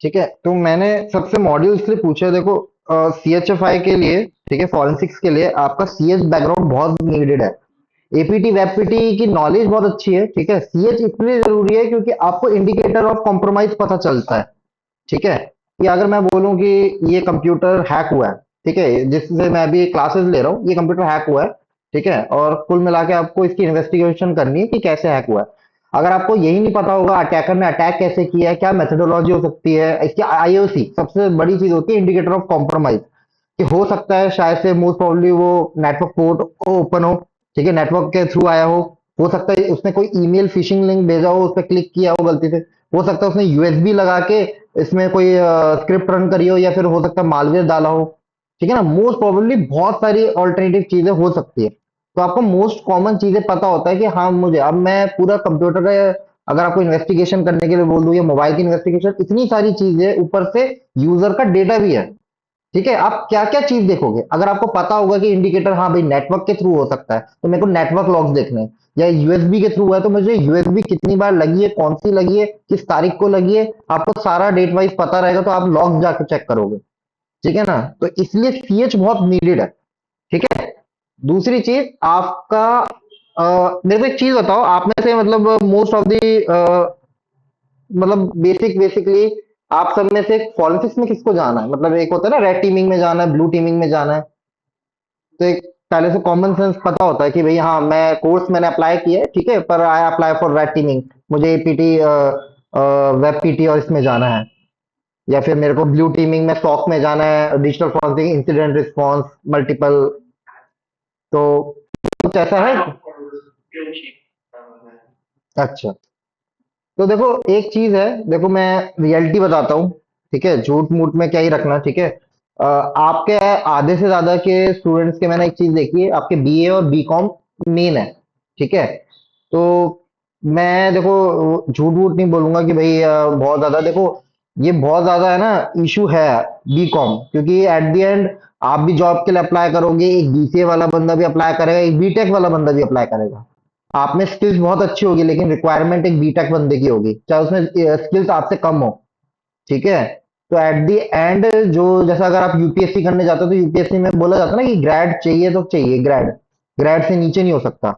ठीक है, तो मैंने सबसे मॉड्यूल इसलिए पूछा, देखो सी एच एफ आई के लिए, ठीक है, फॉरेंसिक्स के लिए आपका सी एच बैकग्राउंड बहुत नीडेड है। एपीटी वेबपीटी की नॉलेज बहुत अच्छी है, ठीक है। सी एच इसलिए जरूरी है क्योंकि आपको इंडिकेटर ऑफ कॉम्प्रोमाइज पता चलता है, ठीक है। कि अगर मैं बोलूं कि ये कंप्यूटर हैक हुआ है, ठीक है, जिससे मैं अभी क्लासेस ले रहा हूँ, ये कंप्यूटर हैक हुआ है, ठीक है, और कुल मिला के आपको इसकी इन्वेस्टिगेशन करनी है कि कैसे हैक हुआ है। अगर आपको यही नहीं पता होगा अटैकर ने अटैक कैसे किया है, क्या मेथोडोलॉजी हो सकती है इसकी, आईओसी सबसे बड़ी चीज होती है, इंडिकेटर ऑफ कॉम्प्रोमाइज, कि हो सकता है शायद से मोस्ट प्रोबेबली वो नेटवर्क पोर्ट ओपन हो, ठीक है, नेटवर्क के थ्रू आया हो सकता है उसने कोई ईमेल फिशिंग लिंक भेजा हो, उस पर क्लिक किया हो गलती से, हो सकता है उसने यूएसबी लगा के इसमें कोई स्क्रिप्ट रन करी हो, या फिर हो सकता है मालवेयर डाला हो, ठीक है ना। मोस्ट प्रोबेबली बहुत सारी ऑल्टरनेटिव चीजें हो सकती है। तो आपको मोस्ट कॉमन चीजें पता होता है कि हाँ, मुझे अब मैं पूरा कंप्यूटर का अगर आपको इन्वेस्टिगेशन करने के लिए बोल दूं, या मोबाइल की इन्वेस्टिगेशन, इतनी सारी चीजें, ऊपर से यूजर का डेटा भी है, ठीक है। आप क्या क्या चीज देखोगे, अगर आपको पता होगा कि इंडिकेटर हाँ भाई नेटवर्क के थ्रू हो सकता है, तो मेरे को नेटवर्क लॉग्स देखने हैं, या यूएसबी के थ्रू है तो मुझे यूएसबी कितनी बार लगी है, कौन सी लगी है, किस तारीख को लगी है, आपको सारा डेट वाइज पता रहेगा, तो आप लॉग जाके चेक करोगे, ठीक है ना। तो इसलिए सीएच बहुत नीडेड है, ठीक है। दूसरी चीज आपका, मेरे को एक चीज बताओ, आप में से मतलब मोस्ट ऑफ दी, मतलब बेसिकली आप सब में से पॉलिटिक्स में किसको जाना है, मतलब एक होता है ना रेड टीमिंग में जाना है, ब्लू टीमिंग में जाना है। तो एक पहले से कॉमन सेंस पता होता है कि भाई हाँ, मैं कोर्स मैंने अप्लाई किया है, ठीक है, पर I apply for red teeming, मुझे एपीटी वेब पीटी और इसमें जाना है, या फिर मेरे को ब्लू टीमिंग में सॉक में जाना है, digital forensic incident response multiple. तो कुछ ऐसा है। अच्छा, तो देखो एक चीज है, देखो मैं रियलिटी बताता हूँ, ठीक है, झूठ मूठ में क्या ही रखना, ठीक है। आपके आधे से ज्यादा के स्टूडेंट्स के मैंने एक चीज देखी है, आपके बीए और बीकॉम मेन है, ठीक है। तो मैं देखो झूठ वूठ नहीं बोलूंगा कि भाई बहुत ज्यादा, देखो ये बहुत ज्यादा है ना, इशू है बीकॉम, क्योंकि एट द एंड आप भी जॉब के लिए अप्लाई करोगे, एक बीसीए वाला बंदा भी अप्लाई करेगा, एक बीटेक वाला बंदा भी अप्लाई करेगा। आप में स्किल्स बहुत अच्छी होगी, लेकिन रिक्वायरमेंट एक बीटेक बंदे की होगी, चाहे उसमें स्किल्स आपसे कम हो, ठीक है। तो एट द एंड, जो जैसा अगर आप यूपीएससी करने जाते हो, तो यूपीएससी में बोला जाता है ना कि ग्रेड चाहिए, तो चाहिए ग्रेड, ग्रेड से नीचे नहीं हो सकता।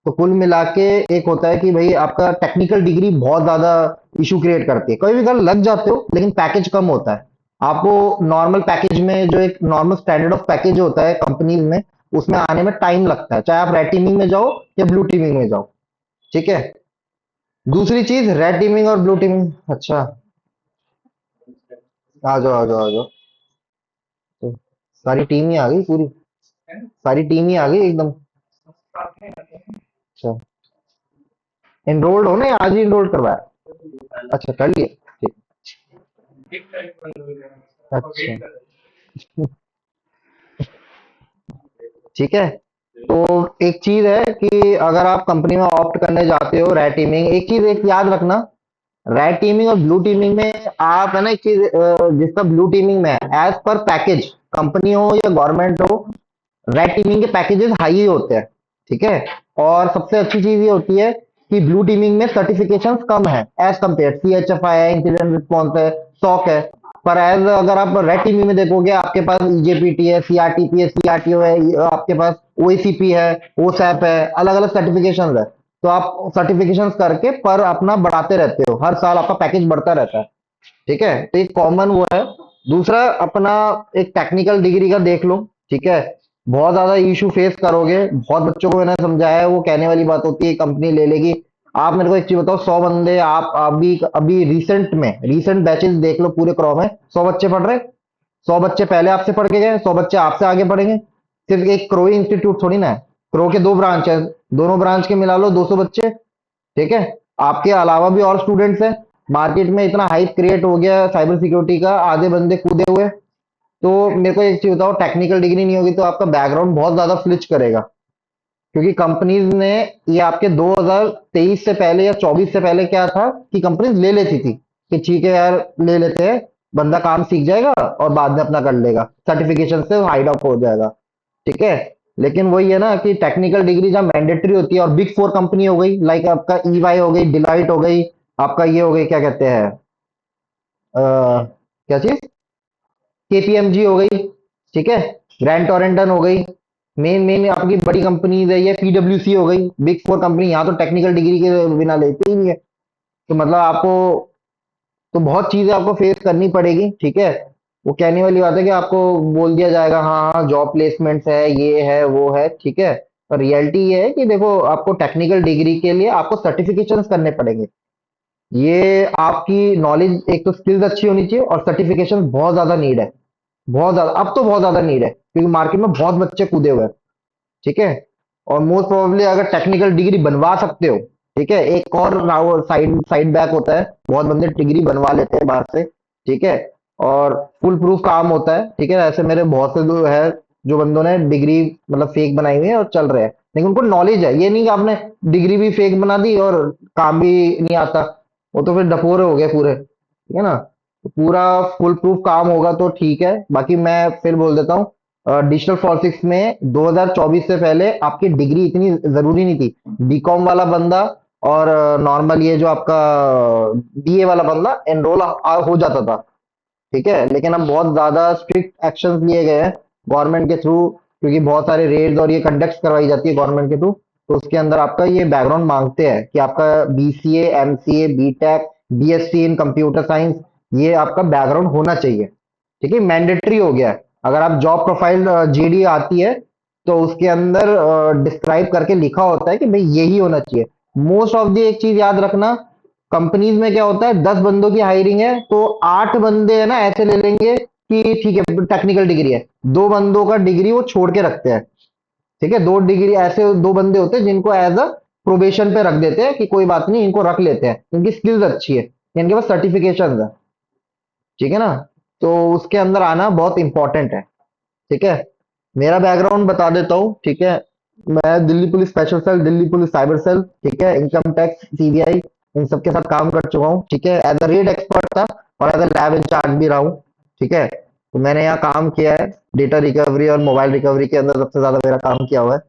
तो कुल मिला के एक होता है कि भाई आपका टेक्निकल डिग्री बहुत ज्यादा इशू क्रिएट करती है, कभी भी कर लग जाते हो, लेकिन पैकेज कम होता है। आपको नॉर्मल पैकेज में, जो एक नॉर्मल स्टैंडर्ड ऑफ पैकेज होता है कंपनीज में, उसमें आने में टाइम लगता है, चाहे आप रेड टीमिंग में जाओ या ब्लू टीमिंग में जाओ, ठीक है। दूसरी चीज रेड टीमिंग और ब्लू टीमिंग, अच्छा, आ जाओ आ जाओ आ जाओ। तो सारी टीम ही आ गई पूरी, सारी टीम ही आ गई एकदम। अच्छा, एनरोल्ड हो ना, या आज ही एनरोल्ड करवाया? अच्छा, कर लिए, ठीक। अच्छा, ठीक है। तो एक चीज है कि अगर आप कंपनी में ऑप्ट करने जाते हो रेड टीमिंग, एक चीज एक याद रखना, रेड टीमिंग और ब्लू टीमिंग में आप है ना, एक चीज जिसका ब्लू टीमिंग में है, एज पर पैकेज, कंपनी हो या गवर्नमेंट हो, रेड टीमिंग के पैकेजेस हाई ही होते हैं, ठीक है। और सबसे अच्छी चीज ये होती है कि ब्लू टीमिंग में सर्टिफिकेशंस कम है, as compare C H F I है, इंसिडेंट रिस्पॉन्स है, सॉक है। पर एज अगर आप रेड टीमिंग में देखोगे, आपके पास ईजेपीटी है, सीआरटीपी है, सीआरटीओ है, आपके पास ओएसीपी है, ओसैप है, अलग अलग सर्टिफिकेशन है। तो आप सर्टिफिकेशंस करके पर अपना बढ़ाते रहते हो, हर साल आपका पैकेज बढ़ता रहता है, ठीक है। तो एक कॉमन वो है। दूसरा अपना एक टेक्निकल डिग्री का देख लो, ठीक है। बहुत ज्यादा इशू फेस करोगे, बहुत बच्चों को मैंने समझाया है, वो कहने वाली बात होती है कंपनी ले लेगी। आप मेरे को एक चीज बताओ, 100 बंदे, आप अभी अभी रिसेंट में रिसेंट बैचेस देख लो पूरे क्रॉ में, 100 बच्चे पढ़ रहे, 100 बच्चे पहले आपसे पढ़ के गए, 100 बच्चे आपसे आगे पढ़ेंगे। सिर्फ एक क्रो इंस्टीट्यूट थोड़ी ना है, क्रो के दो ब्रांच है, दोनों ब्रांच के मिला लो 200 बच्चे, ठीक है। आपके अलावा भी और स्टूडेंट्स हैं, मार्केट में इतना हाइप क्रिएट हो गया साइबर सिक्योरिटी का, आधे बंदे कूदे हुए। तो मेरे को एक चीज बताओ, टेक्निकल डिग्री नहीं होगी तो आपका बैकग्राउंड बहुत ज्यादा फ्लिच करेगा, क्योंकि कंपनीज ने, ये आपके 2023 से पहले या 24 से पहले क्या था कि कंपनीज ले लेती थी कि ठीक है यार, ले लेते हैं, बंदा काम सीख जाएगा और बाद में अपना कर लेगा, सर्टिफिकेशन से हाइड ऑफ हो जाएगा, ठीक है। लेकिन वही है ना कि टेक्निकल डिग्री जब मैंडेटरी होती है, और बिग फोर कंपनी हो गई, लाइक आपका ईवाई हो गई, डिलाइट हो गई, आपका ये हो गई क्या कहते हैं, क्या चीज, केपीएमजी हो गई, ठीक है, ग्रैंड टोरेंटन हो गई, मेन मेन आपकी बड़ी कंपनीज है, ये पीडब्ल्यूसी हो गई, बिग फोर कंपनी, यहाँ तो टेक्निकल डिग्री के बिना लेते ही नहीं है। तो मतलब आपको तो बहुत चीजें आपको फेस करनी पड़ेगी, ठीक है। वो कहने वाली बात है कि आपको बोल दिया जाएगा हाँ हाँ जॉब प्लेसमेंट्स है, ये है वो है, ठीक है। पर रियलिटी ये है कि देखो आपको टेक्निकल डिग्री के लिए आपको सर्टिफिकेशंस करने पड़ेंगे। ये आपकी नॉलेज, एक तो स्किल्स अच्छी होनी चाहिए, और सर्टिफिकेशन बहुत ज्यादा नीड है। बहुत ज्यादा, अब तो बहुत ज्यादा नीड है क्योंकि मार्केट में बहुत बच्चे कूदे हुए हैं, ठीक है। और मोस्ट प्रोबेबली अगर टेक्निकल डिग्री बनवा सकते हो, ठीक है, एक और साइड साइड बैक होता है, बहुत बंदे डिग्री बनवा लेते हैं बाहर से, ठीक है। और फुल प्रूफ काम होता है, ठीक है। ऐसे मेरे बहुत से जो है, जो बंदों ने डिग्री मतलब फेक बनाई हुई है और चल रहे हैं, लेकिन उनको नॉलेज है। ये नहीं कि आपने डिग्री भी फेक बना दी और काम भी नहीं आता, वो तो फिर डफोरे हो गए पूरे, ठीक है ना। तो पूरा फुल प्रूफ काम होगा तो ठीक है। बाकी मैं फिर बोल देता हूँ, डिजिटल फॉरेंसिक्स में 2024 से पहले आपकी डिग्री इतनी जरूरी नहीं थी। बीकॉम वाला बंदा और नॉर्मल ये जो आपका बीए वाला बंदा एनरोल हो जाता था, ठीक है। लेकिन अब बहुत ज्यादा स्ट्रिक्ट एक्शंस लिए गए हैं गवर्नमेंट के थ्रू, क्योंकि बहुत सारे रेड्स और ये कंडक्ट करवाई जाती है गवर्नमेंट के थ्रू। तो उसके अंदर आपका ये बैकग्राउंड मांगते हैं कि आपका BCA, MCA, BTech, BSc in computer science, ये आपका बैकग्राउंड होना चाहिए, ठीक है। मैंडेटरी हो गया है। अगर आप जॉब प्रोफाइल जेडी आती है तो उसके अंदर डिस्क्राइब करके लिखा होता है कि भाई यही होना चाहिए। मोस्ट ऑफ दी एक चीज याद रखना, कंपनीज में क्या होता है, 10 बंदों की हायरिंग है तो 8 बंदे है ना ऐसे ले लेंगे कि ठीक है टेक्निकल डिग्री है, 2 बंदों का डिग्री वो छोड़ के रखते हैं, ठीक है। 2 डिग्री ऐसे 2 बंदे होते हैं जिनको एज अ प्रोबेशन पे रख देते हैं कि कोई बात नहीं, इनको रख लेते हैं, इनकी स्किल्स अच्छी है, इनके पास सर्टिफिकेशन है, ठीक है ना। तो उसके अंदर आना बहुत इंपॉर्टेंट है, ठीक है। मेरा बैकग्राउंड बता देता हूँ, ठीक है। मैं Delhi police special cell, Delhi police cyber cell, ठीक है, इनकम टैक्स, सीबीआई, इन सब के साथ काम कर चुका हूँ, ठीक है। एज अ रेड एक्सपर्ट था और एज अ लैब इंचार्ज भी रहा हूँ, ठीक है। तो मैंने यहाँ काम किया है, डेटा रिकवरी और मोबाइल रिकवरी के अंदर सबसे ज्यादा मेरा काम किया हुआ है,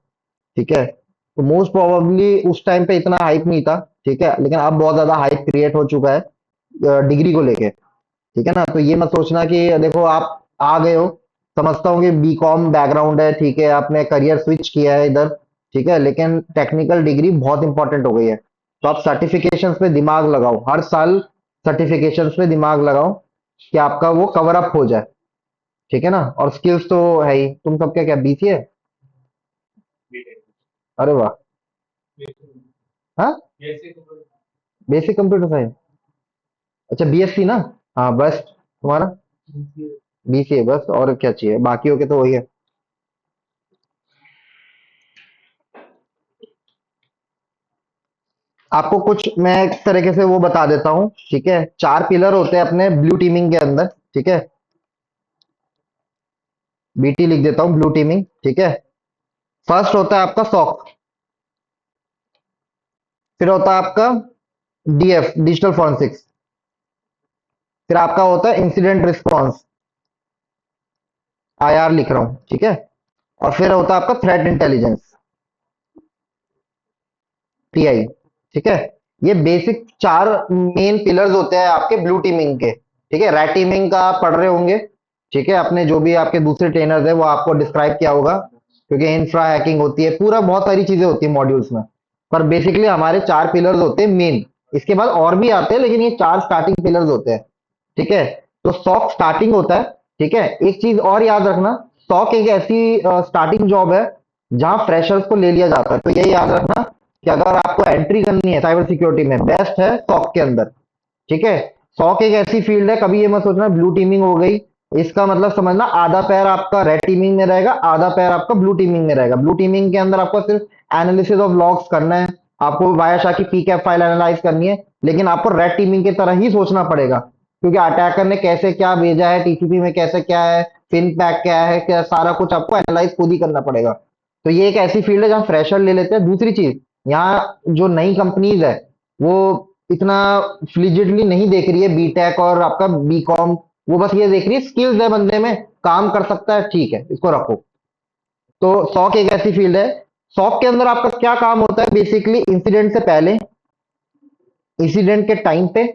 ठीक है। तो मोस्ट प्रोबेबली उस टाइम पे इतना हाइप नहीं था, ठीक है, लेकिन अब बहुत ज्यादा हाइप क्रिएट हो चुका है डिग्री को लेके, ठीक है ना। तो ये मत सोचना कि देखो आप आ गए हो, समझता हूँ कि बीकॉम बैकग्राउंड है, ठीक है, आपने करियर स्विच किया है इधर, ठीक है, लेकिन टेक्निकल डिग्री बहुत इंपॉर्टेंट हो गई है। तो आप सर्टिफिकेशंस पे दिमाग लगाओ, हर साल सर्टिफिकेशंस पे दिमाग लगाओ कि आपका वो कवर अप हो जाए, ठीक है ना। और स्किल्स तो है ही, तुम सबका क्या बीसीए? अरे वाह। हाँ, बेसिक कंप्यूटर साइंस, अच्छा बीएससी ना। हाँ बस, तुम्हारा बीसीए बस, और क्या चाहिए, बाकियों के तो वही है। आपको कुछ मैं एक तरीके से वो बता देता हूँ, ठीक है। 4 पिलर होते हैं अपने ब्लू टीमिंग के अंदर, ठीक है। बीटी लिख देता हूँ, ब्लू टीमिंग, ठीक है। फर्स्ट होता है आपका सॉक, फिर होता है आपका डीएफ, डिजिटल फॉरेंसिक्स, फिर आपका होता है इंसिडेंट रिस्पॉन्स, आईआर लिख रहा हूँ, ठीक है। और फिर होता है आपका थ्रेट इंटेलिजेंस, टीआई, ठीक है। ये बेसिक 4 मेन पिलर्स होते हैं आपके ब्लू टीमिंग के, ठीक है। रेड टीमिंग का आप पढ़ रहे होंगे, ठीक है, अपने जो भी आपके दूसरे ट्रेनर्स है वो आपको डिस्क्राइब किया होगा, क्योंकि इंफ्रा हैकिंग होती है, पूरा बहुत सारी चीजें होती है मॉड्यूल्स में। पर बेसिकली हमारे 4 पिलर्स होते हैं मेन, इसके बाद और भी आते हैं लेकिन ये 4 स्टार्टिंग पिलर्स होते हैं, ठीक है। तो सॉक स्टार्टिंग होता है, ठीक है। एक चीज और याद रखना, सॉक एक ऐसी स्टार्टिंग जॉब है जहां फ्रेशर्स को ले लिया जाता है। तो ये याद रखना कि अगर आपको एंट्री करनी है साइबर सिक्योरिटी में, बेस्ट है सॉक के अंदर, ठीक है। सॉक एक ऐसी फील्ड है, कभी ये मत सोचना ब्लू टीमिंग हो गई, इसका मतलब समझना आधा पैर आपका रेड टीमिंग में रहेगा, आधा पैर आपका ब्लू टीमिंग में रहेगा। ब्लू टीमिंग के अंदर आपको सिर्फ एनालिसिस ऑफ लॉग्स करना है, आपको वायाशा की पीकैप फाइल एनालाइज करनी है, लेकिन आपको रेड टीमिंग की तरह ही सोचना पड़ेगा, क्योंकि अटैकर ने कैसे क्या भेजा है, टीसीपी में कैसे क्या है, फिन पैक क्या है, क्या सारा कुछ आपको एनालाइज खुद ही करना पड़ेगा। तो ये एक ऐसी फील्ड है जहां फ्रेशर ले लेते हैं। दूसरी चीज, यहाँ जो नई कंपनीज है वो इतना फ्लिजिडली नहीं देख रही है बीटेक और आपका बीकॉम, वो बस ये देख रही है स्किल्स है बंदे में, काम कर सकता है, ठीक है इसको रखो। तो सॉक एक ऐसी फील्ड है, सॉक के अंदर आपका क्या काम होता है, बेसिकली इंसिडेंट से पहले, इंसिडेंट के टाइम पे,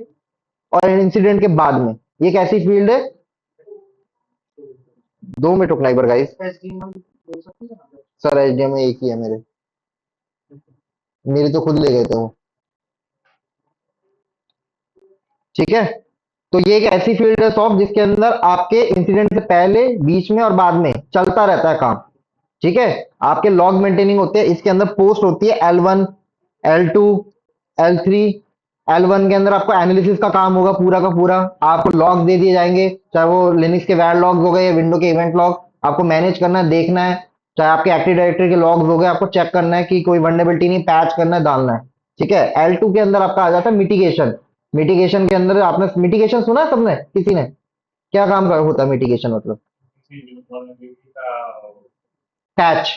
और इंसिडेंट के बाद में, ये एक ऐसी फील्ड है। 2 मिनट रुकना एक बार गाइस। सर एचडीएम में एक ही है मेरे, मेरी तो खुद ले गए थे वो। ठीक है। तो ये एक ऐसी फील्ड है सॉफ्ट जिसके अंदर आपके इंसिडेंट से पहले, बीच में और बाद में चलता रहता है काम। ठीक है। आपके लॉग मेंटेनिंग होते हैं, इसके अंदर पोस्ट होती है L1, L2, L3। L1 के अंदर आपको एनालिसिस का काम होगा पूरा का पूरा। आपको लॉग दे दिए जाएंगे, चाहे वो लिनक्स के वैर लॉग्स हो गए या विंडो के इवेंट लॉग। आपको मैनेज करना है, देखना है। चाहे आपके एक्टिव डायरेक्टरी के लॉग्स हो गए, आपको चेक करना है कि कोई वल्नरेबिलिटी नहीं, पैच करना है, डालना है। ठीक है। L2 के अंदर आपका आ जाता है मिटिगेशन। मिटिगेशन के अंदर आपने मिटिगेशन सुना है सबने, किसी ने? क्या काम कर होता है मिटिगेशन मतलब? पैच,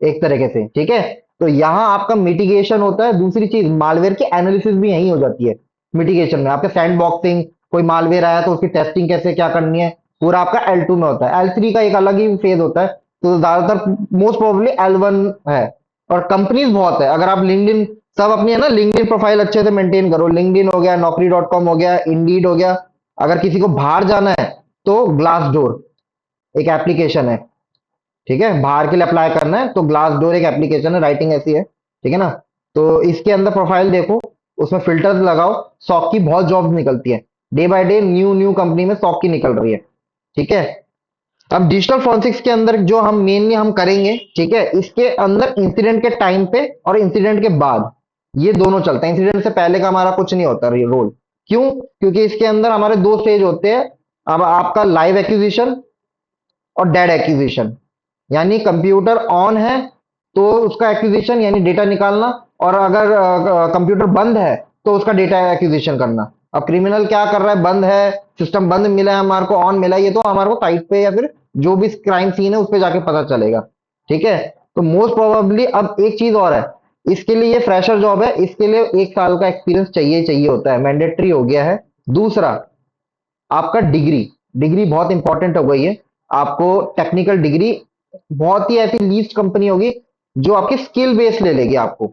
एक तरीके से। ठीक है। तो यहाँ आपका मिटिगेशन होता है। दूसरी चीज, मालवेयर की एनालिसिस भी यही हो जाती है मिटिगेशन में। आपके सैंड बॉक्सिंग, कोई मालवेयर आया तो उसकी टेस्टिंग कैसे क्या करनी है, पूरा आपका L2 में होता है। L3 का एक अलग ही फेज होता है। तो ज्यादातर मोस्ट प्रोबेबली L1 है। और कंपनीज बहुत है। अगर आप लिंक्डइन, सब अपनी है ना लिंक्डइन प्रोफाइल अच्छे से मेंटेन करो। लिंक्डइन हो गया, नौकरी.com हो गया, इंडीड हो गया। अगर किसी को बाहर जाना है तो ग्लास डोर एक एप्लीकेशन है। ठीक है। बाहर के लिए अप्लाई करना है तो ग्लास डोर एक एप्लीकेशन है, राइटिंग ऐसी है। ठीक है ना। तो इसके अंदर प्रोफाइल देखो, उसमें फिल्टर्स लगाओ। सॉक की बहुत जॉब्स निकलती है। Day by day new new company में सॉक की निकल रही है। ठीक है। अब डिजिटल फॉरेंसिक्स के अंदर जो हम मेनली हम करेंगे, ठीक है, इसके अंदर इंसिडेंट के टाइम पे और इंसिडेंट के बाद ये दोनों चलते हैं। इंसिडेंट से पहले का हमारा कुछ नहीं होता रोल। क्यों? क्योंकि इसके अंदर हमारे 2 स्टेज होते हैं। अब आपका लाइव एक्विजिशन और डेड एक्विजिशन। यानी कंप्यूटर ऑन है तो उसका एक्विजिशन यानी डेटा निकालना, और अगर कंप्यूटर बंद है तो उसका डेटा एक्विजिशन करना। अब क्रिमिनल क्या कर रहा है? बंद है, सिस्टम बंद मिला है हमारे को, ऑन मिला है, ये तो हमारे को साइट पे या फिर जो भी क्राइम सीन है उस पे जाके पता चलेगा। ठीक है। तो मोस्ट प्रोबेबली अब एक चीज और है, इसके लिए ये फ्रेशर जॉब है, इसके लिए 1 साल का एक्सपीरियंस चाहिए चाहिए होता है, मैंडेटरी हो गया है। दूसरा, आपका डिग्री। डिग्री बहुत इंपॉर्टेंट हो गई है। आपको टेक्निकल डिग्री, बहुत ही ऐसी लीस्ट कंपनी होगी जो आपकी स्किल बेस ले लेगी आपको।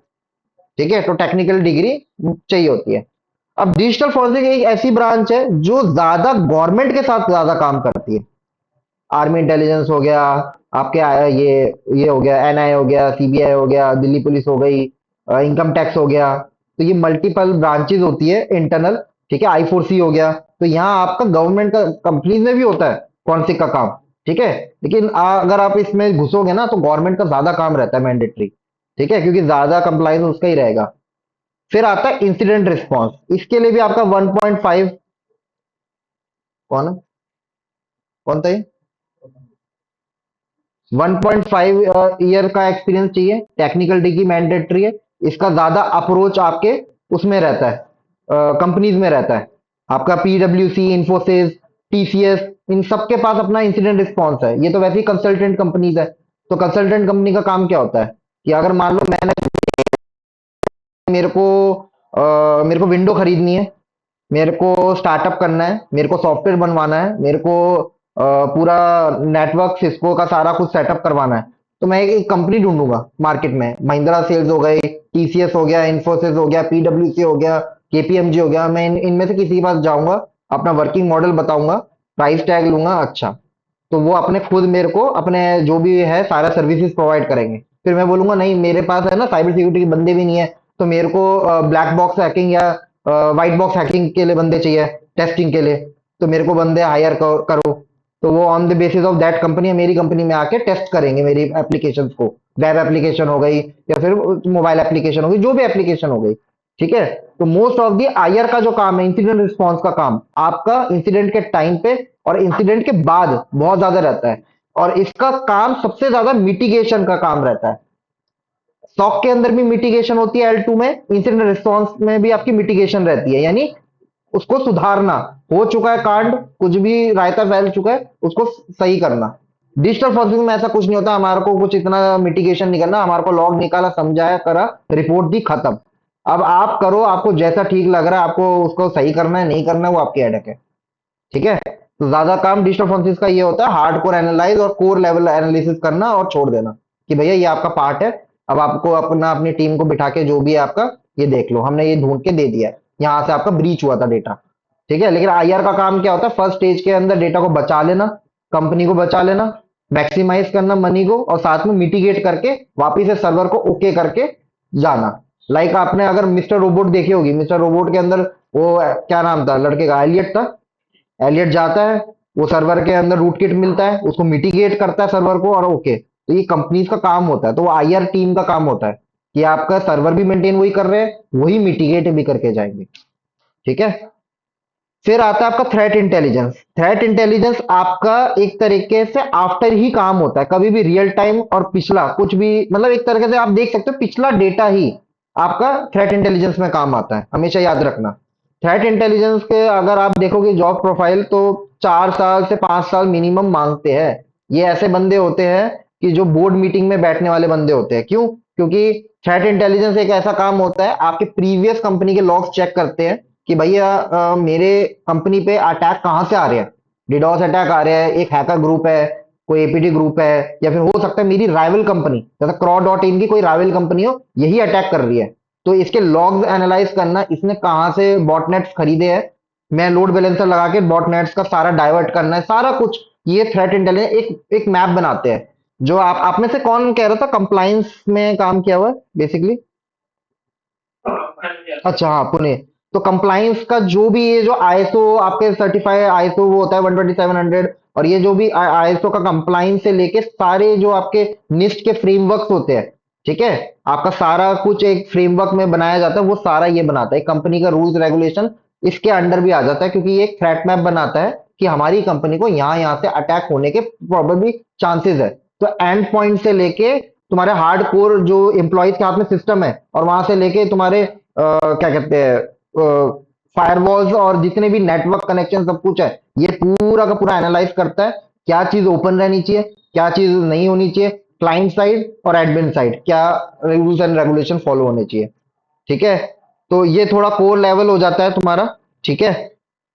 ठीक है। तो टेक्निकल डिग्री चाहिए होती है। अब डिजिटल फॉरेंसिक एक ऐसी ब्रांच है जो ज्यादा गवर्नमेंट के साथ ज्यादा काम करती है। आर्मी इंटेलिजेंस हो गया, आपके ये हो गया, एनआई हो गया, सीबीआई हो गया, दिल्ली पुलिस हो गई, इनकम टैक्स हो गया। तो ये मल्टीपल ब्रांचेज होती है इंटरनल। ठीक है। I4C हो गया। तो यहाँ आपका गवर्नमेंट का कंपनीज में भी होता है फॉरेंसिक का काम। ठीक है। लेकिन अगर आप इसमें घुसोगे ना तो गवर्नमेंट का ज्यादा काम रहता है मैंडेटरी। ठीक है। क्योंकि ज्यादा कंप्लाइंस उसका ही रहेगा। फिर आता है इंसिडेंट रिस्पॉन्स। इसके लिए भी आपका 1.5, कौन है, कौन था ये, 1.5 ईयर का एक्सपीरियंस चाहिए। टेक्निकल डिग्री मैंडेटरी है। इसका ज्यादा अप्रोच आपके उसमें रहता है, कंपनीज में रहता है। आपका PwC, इंफोसिस, TCS, इन सबके पास अपना इंसिडेंट रिस्पॉन्स है। ये तो वैसे ही कंसल्टेंट कंपनीज है। तो कंसल्टेंट कंपनी का काम क्या होता है कि अगर मान लो मैंने, मेरे को मेरे को विंडो खरीदनी है, मेरे को स्टार्टअप करना है, मेरे को सॉफ्टवेयर बनवाना है, मेरे को पूरा नेटवर्क सिस्को का सारा कुछ सेटअप करवाना है। तो मैं एक कंपनी ढूंढूंगा मार्केट में। महिंद्रा सेल्स हो गई, TCS हो गया, इंफोसिस हो गया, PwC हो गया, KPMG हो गया। मैं इनमें से किसी के पास जाऊंगा, अपना वर्किंग मॉडल बताऊंगा, प्राइस टैग लूंगा। अच्छा, तो वो अपने खुद मेरे को अपने जो भी है सारा सर्विसेज प्रोवाइड करेंगे। फिर मैं बोलूंगा नहीं, मेरे पास है ना साइबर सिक्योरिटी के बंदे भी नहीं है, तो मेरे को ब्लैक बॉक्स हैकिंग या व्हाइट बॉक्स हैकिंग के लिए बंदे चाहिए, टेस्टिंग के लिए। तो मेरे को बंदे हायर करो। तो वो on the basis of that company मेरी कंपनी में आके टेस्ट करेंगे मेरी एप्लीकेशन को। वेब एप्लीकेशन हो गई या फिर मोबाइल एप्लीकेशन हो गई, जो भी एप्लीकेशन हो गई। ठीक है। तो मोस्ट ऑफ दी आईआर का जो काम है, इंसिडेंट रिस्पॉन्स का काम, आपका इंसिडेंट के टाइम पे और इंसिडेंट के बाद बहुत ज्यादा रहता है। और इसका काम सबसे ज्यादा मिटिगेशन का काम रहता है। सॉक के अंदर भी मिटिगेशन होती है, L2 में। इंसिडेंट रिस्पॉन्स में भी आपकी मिटिगेशन रहती है, यानी उसको सुधारना। हो चुका है कांड, कुछ भी रायता फैल चुका है, उसको सही करना। डिजिटल फॉरेंसिक में ऐसा कुछ नहीं होता। हमारे को कुछ इतना मिटिगेशन नहीं करना। हमारे को लॉग निकाला, समझाया, करा, रिपोर्ट दी, खत्म। अब आप करो, आपको जैसा ठीक लग रहा है, आपको उसको सही करना है नहीं करना है, वो आपकी हेडेक है। ठीक है। तो ज्यादा काम डिजिटल फॉरेंसिक्स का ये होता है, हार्ड कोर एनालाइज और कोर लेवल एनालिसिस करना और छोड़ देना कि भैया ये आपका पार्ट है। अब आपको अपना अपनी टीम को बिठा के जो भी है आपका, ये देख लो, हमने ये ढूंढ के दे दिया है, यहाँ से आपका ब्रीच हुआ था डेटा। ठीक है, लेकिन आईआर का काम क्या होता है? फर्स्ट स्टेज के अंदर डेटा को बचा लेना, कंपनी को बचा लेना, मैक्सिमाइज करना मनी को, और साथ में मिटिगेट करके वापिस से सर्वर को ओके करके जाना। लाइक आपने अगर मिस्टर रोबोट देखी होगी, मिस्टर रोबोट के अंदर वो क्या नाम था लड़के का? एलियट था। एलियट जाता है, वो सर्वर के अंदर रूट किट मिलता है, उसको मिटिगेट करता है सर्वर को, और ओके। तो ये कंपनीज का काम होता है, तो वो आईआर टीम का काम होता है कि आपका सर्वर भी मेंटेन वही कर रहे हैं, वही मिटिगेट भी करके जाएंगे। ठीक है। फिर आता है आपका थ्रेट इंटेलिजेंस। थ्रेट इंटेलिजेंस आपका एक तरीके से आफ्टर ही काम होता है, कभी भी रियल टाइम और पिछला कुछ भी, मतलब एक तरीके से आप देख सकते हो पिछला डेटा ही आपका थ्रेट इंटेलिजेंस में काम आता है, हमेशा याद रखना। थ्रेट इंटेलिजेंस के अगर आप देखोगे जॉब प्रोफाइल, तो 4 साल से 5 साल मिनिमम मांगते हैं। ये ऐसे बंदे होते हैं कि जो बोर्ड मीटिंग में बैठने वाले बंदे होते हैं। क्यों? क्योंकि थ्रेट इंटेलिजेंस एक ऐसा काम होता है, आपके प्रीवियस कंपनी के लॉग्स चेक करते हैं कि भैया मेरे कंपनी पे अटैक कहाँ से आ रहे हैं। डिडोस अटैक आ रहे हैं, एक हैकर ग्रुप है, कोई एपीटी ग्रुप है, या फिर हो सकता है मेरी राइवल कंपनी जैसे क्रॉ.इन की कोई राइवल कंपनी हो, यही अटैक कर रही है। तो इसके लॉग्स एनालाइज करना, इसने कहाँ से बॉटनेट्स खरीदे हैं, मैं लोड बैलेंसर लगा के बॉटनेट्स का सारा डाइवर्ट करना है, सारा कुछ। ये थ्रेट इंटेलिजेंस एक एक मैप बनाते हैं। जो आप में से कौन कह रहा था कंप्लायंस में काम किया हुआ है बेसिकली? अच्छा, हाँ, पुणे। तो कंप्लायंस का जो भी ये जो आईएसओ आपके सर्टिफाइड आईएसओ वो होता है 12700, और ये जो भी आईएसओ का कंप्लायंस से लेके सारे जो आपके निस्ट के फ्रेमवर्क्स होते हैं, ठीक है, आपका सारा कुछ एक फ्रेमवर्क में बनाया जाता है, वो सारा ये बनाता है कंपनी का रूल्स रेगुलेशन, इसके अंडर भी आ जाता है, क्योंकि ये एक थ्रेट मैप बनाता है कि हमारी कंपनी को यहाँ यहाँ से अटैक होने के प्रोबेबली चांसेस है। तो एंड पॉइंट से लेके तुम्हारे हार्ड कोर जो एम्प्लॉयज के हाथ में सिस्टम है, और वहां से लेके तुम्हारे क्या कहते हैं फायरवॉल्स और जितने भी नेटवर्क कनेक्शन सब कुछ है, ये पूरा का पूरा एनालाइज करता है। क्या चीज ओपन रहनी चाहिए, क्या चीज नहीं होनी चाहिए, क्लाइंट साइड और एडमिन साइड क्या रूल्स एंड रेगुलेशन फॉलो होने चाहिए। ठीक है। तो ये थोड़ा कोर लेवल हो जाता है तुम्हारा। ठीक है।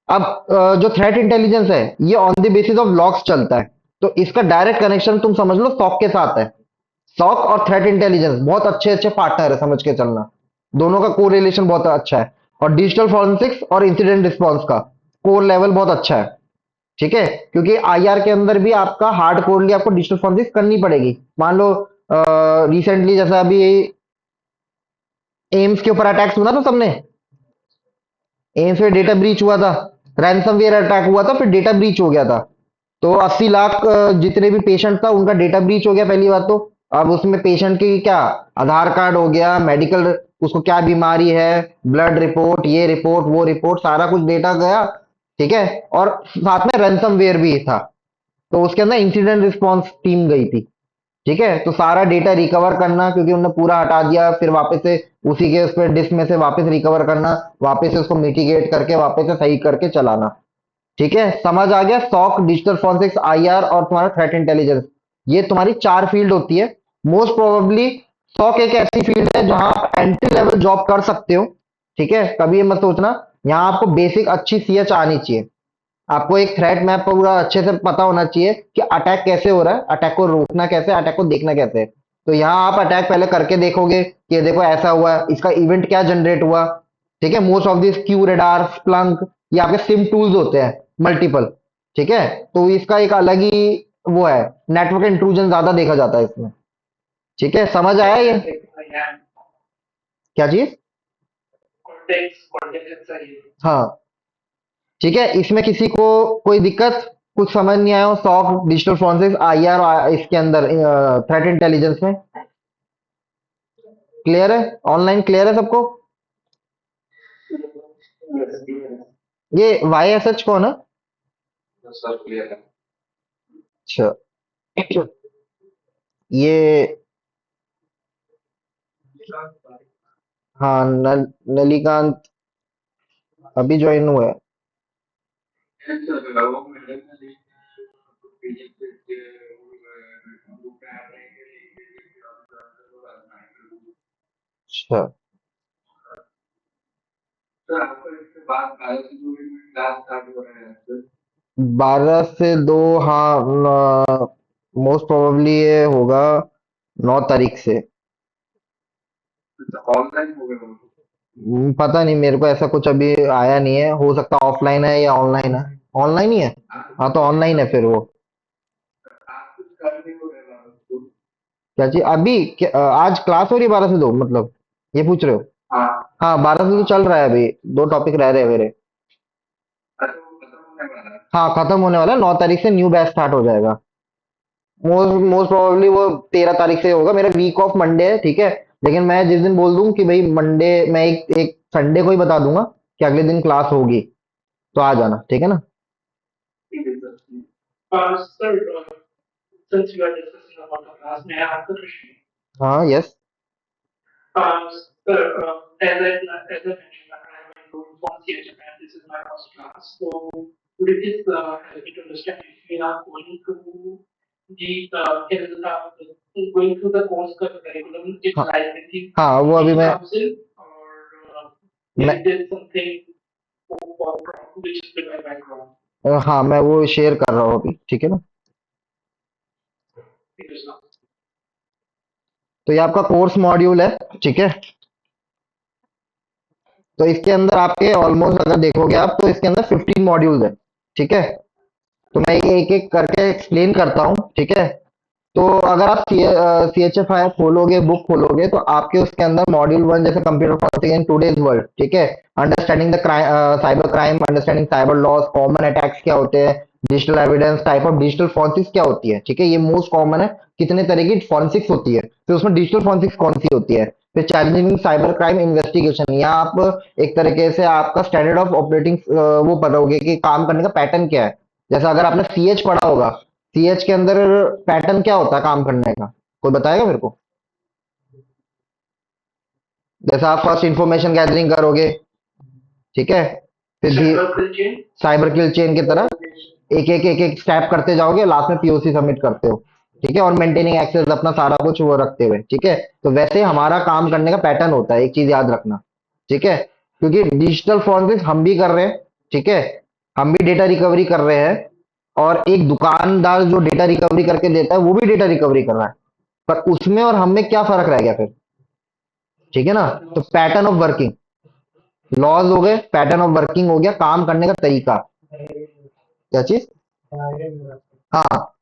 अब जो थ्रेट इंटेलिजेंस है, ये on the basis of logs चलता है। तो इसका डायरेक्ट कनेक्शन तुम समझ लो सॉक के साथ है। सॉक और थ्रेट इंटेलिजेंस बहुत अच्छे अच्छे पार्टनर है, समझ के चलना। दोनों का कोरिलेशन बहुत अच्छा है। और डिजिटल फॉरेंसिक्स और इंसिडेंट रिस्पॉन्स का कोर लेवल बहुत अच्छा है। ठीक है, क्योंकि आईआर के अंदर भी आपका हार्ड कोरली आपको डिजिटल फॉरेंसिक्स करनी पड़ेगी। मान लो रिसेंटली जैसा अभी एम्स के ऊपर अटैक सुना था सबने। एम्स में डेटा ब्रीच हुआ था, रैंसमवेयर अटैक हुआ था, फिर डेटा ब्रीच हो गया था। तो 80 लाख जितने भी पेशेंट था उनका डेटा ब्रीच हो गया पहली बात तो। अब उसमें पेशेंट की क्या, आधार कार्ड हो गया, मेडिकल, उसको क्या बीमारी है, ब्लड रिपोर्ट, ये रिपोर्ट वो रिपोर्ट, सारा कुछ डेटा गया। ठीक है। और साथ में रैंसमवेयर भी था। तो उसके अंदर इंसिडेंट रिस्पांस टीम गई थी। ठीक है। तो सारा डेटा रिकवर करना, क्योंकि उन्होंने पूरा हटा दिया, फिर वापस से उसी के उस पर डिस्क में से वापस रिकवर करना, वापस से उसको मिटिगेट करके वापस से सही करके चलाना। ठीक है, समझ आ गया? सॉक, डिजिटल फॉरेंसिक्स, आईआर और तुम्हारा थ्रेट इंटेलिजेंस, ये तुम्हारी 4 फील्ड होती है। मोस्ट प्रोबेबली सॉक एक ऐसी फील्ड है जहां आप एंट्री लेवल जॉब कर सकते हो। ठीक है, कभी ये मत सोचना। यहाँ आपको बेसिक अच्छी सीएच आनी चाहिए। आपको एक थ्रेट मैप पूरा अच्छे से पता होना चाहिए कि अटैक कैसे हो रहा है, अटैक को रोकना कैसे, अटैक को देखना कैसे है। तो यहाँ आप अटैक पहले करके देखोगे कि ये देखो ऐसा हुआ है, इसका इवेंट क्या जनरेट हुआ। ठीक है। Most of this Q radar, Splunk, ये आपके सिम टूल्स होते हैं मल्टीपल। ठीक है। तो इसका एक अलग ही वो है, नेटवर्क इंट्रूजन ज्यादा देखा जाता है इसमें। ठीक है, समझ आया ये? क्या चीज? हाँ। ठीक है, इसमें किसी को कोई दिक्कत, कुछ समझ नहीं आया हो? सॉक, डिजिटल फॉरेंसिक्स, आईआर, इसके अंदर थ्रेट इंटेलिजेंस में क्लियर है? ऑनलाइन क्लियर है सबको? ये वाई एस एच कौन है? अच्छा। ये हाँ, नलिकांत अभी ज्वाइन हुआ है। अच्छा। 12 से 2, हाँ। मोस्ट प्रोबेबली ये होगा 9 तारीख से। पता नहीं, मेरे को ऐसा कुछ अभी आया नहीं है, हो सकता ऑफलाइन है या ऑनलाइन है। ऑनलाइन ही है। हाँ तो ऑनलाइन है फिर वो। क्या चीज अभी आज क्लास हो रही है 12 से 2 मतलब, ये पूछ रहे हो? हाँ 12 से 2 चल रहा है अभी। दो टॉपिक रह रहे हैं मेरे। हाँ खत्म होने वाला है, 9 तारीख से न्यू बैच स्टार्ट हो जाएगा। मोस्ट मोस्ट प्रोबेबली वो 13 तारीख से होगा। मेरा वीक ऑफ मंडे है, ठीक है। लेकिन मैं जिस दिन बोल दूं कि भाई मंडे, मैं एक संडे को ही बता दूंगा कि अगले दिन क्लास होगी, तो आ जाना, ठीक है ना? Sir, since you are discussing about the class, may I ask a question? हाँ yes. Um, sir, as I mentioned, I am enrolled from CHM and this is my first class. So, could you please help me to understand if we are going through going through the course curriculum, it's हाँ like with हाँ वो अभी the मैं council or मैं is there something which is in my background? हाँ मैं वो share कर रहा हूँ अभी, ठीक है ना? Because now, तो ये आपका कोर्स मॉड्यूल है, ठीक है। तो इसके अंदर आपके ऑलमोस्ट अगर देखोगे आप तो इसके अंदर 15 मॉड्यूल्स है, ठीक है। तो मैं ये एक एक करके एक्सप्लेन करता हूँ, ठीक है। तो अगर आप सी एच एफ आई खोलोगे, बुक खोलोगे, तो आपके उसके अंदर मॉड्यूल 1 जैसे computer forensic in today's world, ठीक है। Understanding the cyber crime, understanding cyber loss, common attacks क्या होते हैं, digital evidence, type of digital forensics क्या होती है, ठीक है। ये मोस्ट कॉमन है। कितने तरह की फॉरेंसिक्स होती है, फिर उसमें डिजिटल फॉरेंसिक्स कौन सी होती है। फिर चैलेंजिंग साइबर क्राइम इन्वेस्टिगेशन, यहाँ आप एक तरीके से आपका स्टैंडर्ड ऑफ ऑपरेटिंग वो पढ़ोगे कि काम करने का पैटर्न क्या है। जैसे अगर आपने सी एच पढ़ा होगा, सीएच के अंदर पैटर्न क्या होता है काम करने का, कोई बताएगा मेरे को? जैसे आप फर्स्ट इंफॉर्मेशन गैदरिंग करोगे, ठीक है। फिर भी cyber culture, cyber kill chain की तरह एक एक स्टेप करते जाओगे, लास्ट में पीओसी सबमिट करते हो, ठीक है। और मेंटेनिंग एक्सेस अपना सारा कुछ वो रखते हुए, ठीक है। तो वैसे हमारा काम करने का पैटर्न होता है, एक चीज याद रखना, ठीक है। क्योंकि डिजिटल फॉरेंसिक्स हम भी कर रहे हैं, ठीक है। हम भी डेटा रिकवरी कर रहे हैं, और एक दुकानदार जो डेटा रिकवरी करके देता है वो भी डेटा रिकवरी कर रहा है। पर उसमें और हम में क्या फर्क रह गया फिर, ठीक है ना? तो पैटर्न ऑफ वर्किंग, लॉज हो गए, पैटर्न ऑफ वर्किंग हो गया, काम करने का तरीका। क्या चीज? हाँ,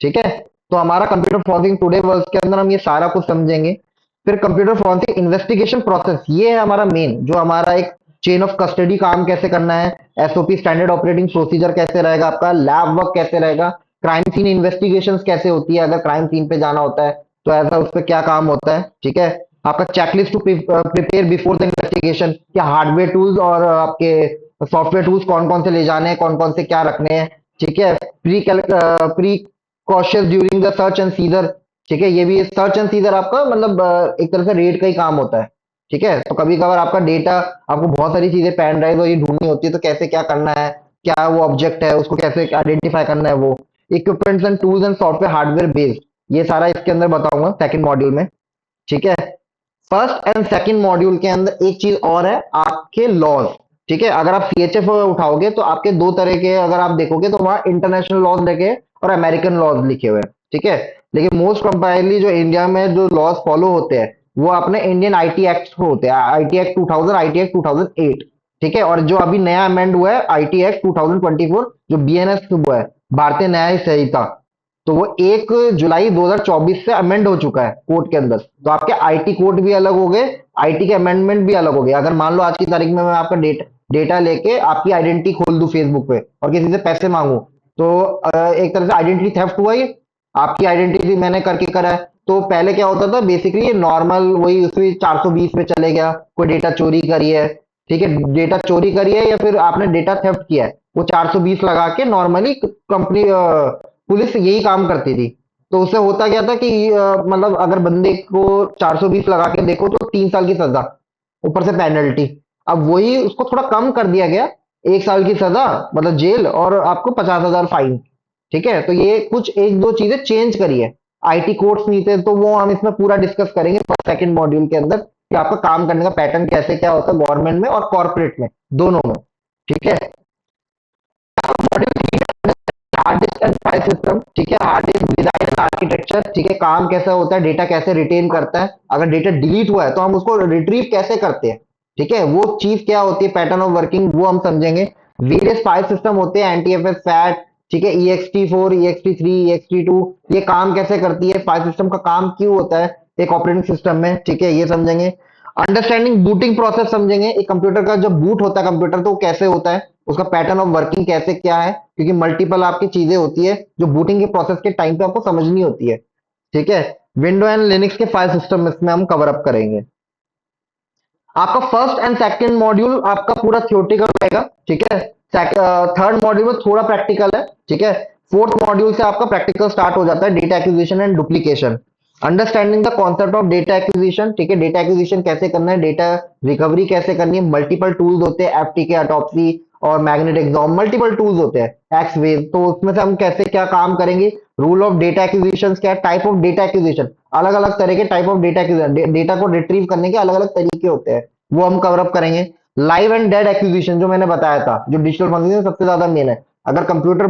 ठीक है। तो हमारा कंप्यूटर फॉरेंसिक टुडे वर्ल्ड के अंदर हम ये सारा कुछ समझेंगे। फिर कंप्यूटर फॉरेंसिक इन्वेस्टिगेशन प्रोसेस, ये है हमारा मेन, जो हमारा एक चेन ऑफ कस्टडी काम कैसे करना है, एसओपी स्टैंडर्ड ऑपरेटिंग प्रोसीजर कैसे रहेगा, आपका लैब वर्क कैसे रहेगा, क्राइम सीन इन्वेस्टिगेशंस कैसे होती है, अगर क्राइम सीन पे जाना होता है तो ऐसा उस पर क्या काम होता है, ठीक है। आपका checklist to prepare before the investigation, क्या हार्डवेयर टूल्स और आपके सॉफ्टवेयर टूल्स कौन कौन से ले जाने हैं, कौन कौन से क्या रखने हैं, ठीक है। Pre cautious during the search and seizure, ठीक है। ये भी सर्च एंड सीजर आपका मतलब एक तरह से रेड का ही काम होता है, ठीक है। तो कभी कभार आपका डेटा, आपको बहुत सारी चीजें पेन ड्राइव और ये ढूंढनी होती है, तो कैसे क्या करना है, क्या वो ऑब्जेक्ट है, उसको कैसे आइडेंटिफाई करना है, वो equipments and tools and software hardware based, ये सारा इसके अंदर बताऊंगा सेकंड मॉड्यूल में, ठीक है। फर्स्ट एंड सेकंड मॉड्यूल के अंदर एक चीज और है, आपके लॉज, ठीक है। अगर आप सीएचएफ उठाओगे तो आपके दो तरह के, अगर आप देखोगे तो वहां इंटरनेशनल लॉज लिखे हैं और अमेरिकन लॉज लिखे हुए हैं, ठीक है। लेकिन मोस्ट कंपेरेबली जो इंडिया में जो लॉज फॉलो होते हैं वो अपने इंडियन आईटी एक्ट होते हैं, आईटी एक्ट 2000, आईटी एक्ट 2008, ठीक है। और जो अभी नया अमेंड हुआ है आईटी एक्ट 2024, जो बीएनएस हुआ है, भारतीय न्याय संहिता, तो वो 1 जुलाई 2024 से अमेंड हो चुका है कोर्ट के अंदर। तो आपके आईटी कोर्ट भी अलग हो गए, आईटी के अमेंडमेंट भी अलग हो गए। अगर मान लो आज की तारीख में मैं आपका डेटा लेके आपकी आइडेंटिटी खोल दूं फेसबुक पे और किसी से पैसे मांगू, तो एक तरह से आइडेंटिटी थेफ्ट हुआ ये, आपकी आइडेंटिटी मैंने करके करा है। तो पहले क्या होता था, बेसिकली नॉर्मल वही उसी 420 पे चले गया, कोई डेटा चोरी करी है, ठीक है, डेटा चोरी करी है या फिर आपने डेटा थेफ्ट किया है, वो 420 लगा के नॉर्मली कंपनी पुलिस यही काम करती थी। तो उससे होता क्या था कि मतलब अगर बंदे को 420 लगा के देखो तो 3 साल की सजा, ऊपर से पेनल्टी। अब वही उसको थोड़ा कम कर दिया गया, 1 साल की सजा मतलब जेल और आपको 50,000 फाइन, ठीक है। तो ये कुछ एक दो चीजें चेंज करी है, आईटी कोड्स नहीं थे, तो वो हम इसमें पूरा डिस्कस करेंगे सेकंड मॉड्यूल के अंदर कि आपका काम करने का पैटर्न कैसे क्या होता है गवर्नमेंट में और कॉर्पोरेट में, दोनों में, ठीक है। Hard disk and file system, ठीक है, hard disk design and architecture, ठीक है, काम कैसा होता है, डेटा कैसे रिटेन करता है, अगर डेटा डिलीट हुआ है तो हम उसको रिट्रीव कैसे करते हैं, ठीक है, वो चीज क्या होती है, पैटर्न ऑफ वर्किंग, वो हम समझेंगे। वेरियस फाइल सिस्टम होते हैं, एनटीएफएस, फैट, ठीक है, ext4, ext3, ext2, ये काम कैसे करती है, फाइल सिस्टम का काम क्यों होता है एक ऑपरेटिंग सिस्टम में, ठीक है, ये समझेंगे। अंडरस्टैंडिंग बूटिंग प्रोसेस समझेंगे, एक कंप्यूटर का जब बूट होता है कंप्यूटर तो वो कैसे होता है, उसका पैटर्न ऑफ वर्किंग कैसे क्या है, क्योंकि मल्टीपल आपकी चीजें होती है जो बूटिंग के प्रोसेस के टाइम पे आपको समझनी होती है, ठीक है। विंडो एंड लिनक्स के फाइल सिस्टम इसमें हम कवर अप करेंगे। आपका फर्स्ट एंड सेकंड मॉड्यूल आपका पूरा थ्योरेटिकल रहेगा, ठीक है। थर्ड मॉड्यूल में थोड़ा प्रैक्टिकल है, ठीक है। फोर्थ मॉड्यूल से आपका प्रैक्टिकल स्टार्ट हो जाता है, data acquisition and duplication, understanding the concept of data acquisition, ठीक है, डेटा एक्विजिशन कैसे करना है, डेटा रिकवरी कैसे करनी है, मल्टीपल टूल्स होते हैं, एफटीके, ऑटोप्सी और मैग्नेट एग्जॉम, मल्टीपल टूल्स होते हैं, एक्स वेव, तो उसमें से हम कैसे क्या काम करेंगे, रूल ऑफ डेटा एक्विजिशन क्या है, टाइप ऑफ डेटा एक्विजिशन, अलग अलग तरह के type of data acquisition, data को रिट्रीव करने के अलग अलग तरीके होते हैं, वो हम कवर अप करेंगे। लाइव एंड डेड एक्विजिशन जो मैंने बताया था, जो डिजिटल फंक्शन सबसे ज्यादा मेन है, अगर कंप्यूटर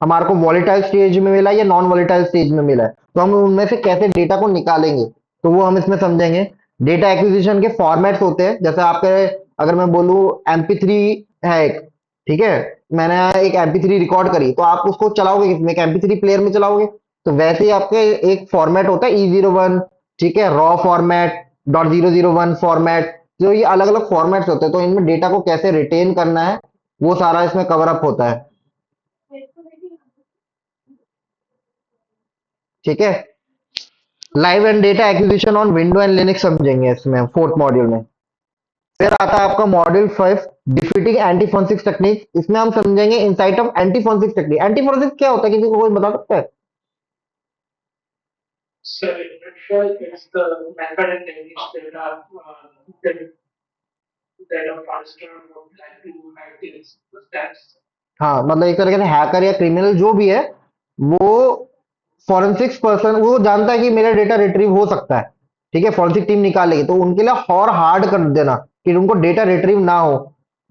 हमारे को वॉलेटाइल स्टेज में मिला या नॉन वॉलेटाइल स्टेज में मिला है तो हम उनमें से कैसे डेटा को निकालेंगे, तो वो हम इसमें समझेंगे। डेटा एक्विजिशन के फॉर्मेट्स होते हैं, जैसे आपके, अगर मैं बोलूँ MP3 है एक, ठीक है, मैंने एक MP3 रिकॉर्ड करी तो आप उसको चलाओगे किसमें, एक MP3 प्लेयर में चलाओगे, तो वैसे ही आपके एक फॉर्मेट होता है E01, ठीक है, रॉ फॉर्मेट, .001 फॉर्मेट, जो ये अलग अलग फॉर्मेट्स होते हैं, तो इनमें डेटा को कैसे रिटेन करना है वो सारा इसमें कवर अप होता है, ठीक है। Live and data acquisition on window and Linux समझेंगे इसमें फोर्थ मॉड्यूल में। फिर आता है आपका मॉड्यूल 5, डिफीटिंग एंटीफोन्सिक्स टेक्निक, इसमें हम समझेंगे इनसाइट ऑफ एंटीफोन्सिक्स टेक्निक। एंटीफोन्सिक्स क्या होता है, किसी को कोई बता सकता है? So in a nutshell, it's the method and techniques that are that a fraudster would like to hide his steps. हाँ, मतलब एक तरीके से हैकर या क्रिमिनल जो भी है, वो फॉरेंसिक्स पर्सन वो जानता है कि मेरा डेटा रिट्रीव हो सकता है, ठीक है, फॉरेंसिक टीम निकालेगी तो उनके लिए और हार्ड कर देना कि उनको डेटा रिट्रीव ना हो,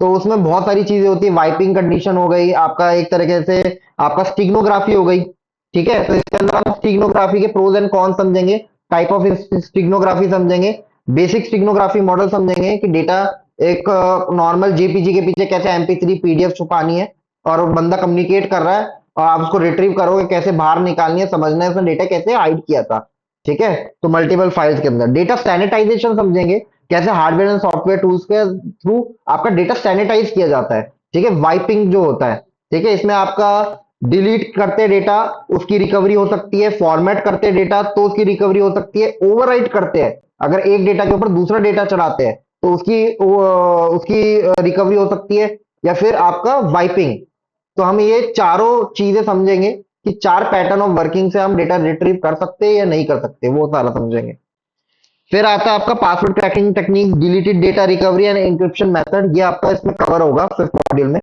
तो उसमें बहुत सारी चीजें होती है, वाइपिंग कंडीशन हो गई आपका, एक तरीके से आपका स्टिग्नोग्राफी हो गई, ठीक है, तो इसके अंदर हम स्टिग्नोग्राफी के प्रोज एंड कॉन समझेंगे, टाइप ऑफ स्टिग्नोग्राफी समझेंगे, बेसिक स्टिग्नोग्राफी मॉडल समझेंगे कि डेटा एक नॉर्मल जेपीजी के पीछे कैसे MP3 PDF छुपानी है, और वो बंदा कम्युनिकेट कर रहा है और आप उसको रिट्रीव करोगे कैसे बाहर निकालनी है, समझना है उसने डेटा कैसे हाइड किया था, ठीक है। तो मल्टीपल फाइल्स के अंदर डेटा सैनिटाइजेशन समझेंगे, कैसे हार्डवेयर एंड सॉफ्टवेयर टूल्स के थ्रू आपका डेटा सैनिटाइज किया जाता है, ठीक है, वाइपिंग जो होता है, ठीक है, इसमें आपका डिलीट करते डेटा उसकी रिकवरी हो सकती है, फॉर्मेट करते डेटा तो उसकी रिकवरी हो सकती है, ओवरराइट करते हैं अगर एक डेटा के ऊपर दूसरा डेटा चढ़ाते हैं तो उसकी रिकवरी हो सकती है, या फिर आपका वाइपिंग। तो हम ये चारों चीजें समझेंगे कि चार पैटर्न ऑफ वर्किंग से हम डेटा रिट्रीव कर सकते हैं या नहीं कर सकते, वो सारा समझेंगे। फिर आता है आपका password cracking technique, deleted data recovery end encryption method, ये आपका इसमें कवर होगा फिफ्थ मॉड्यूल में।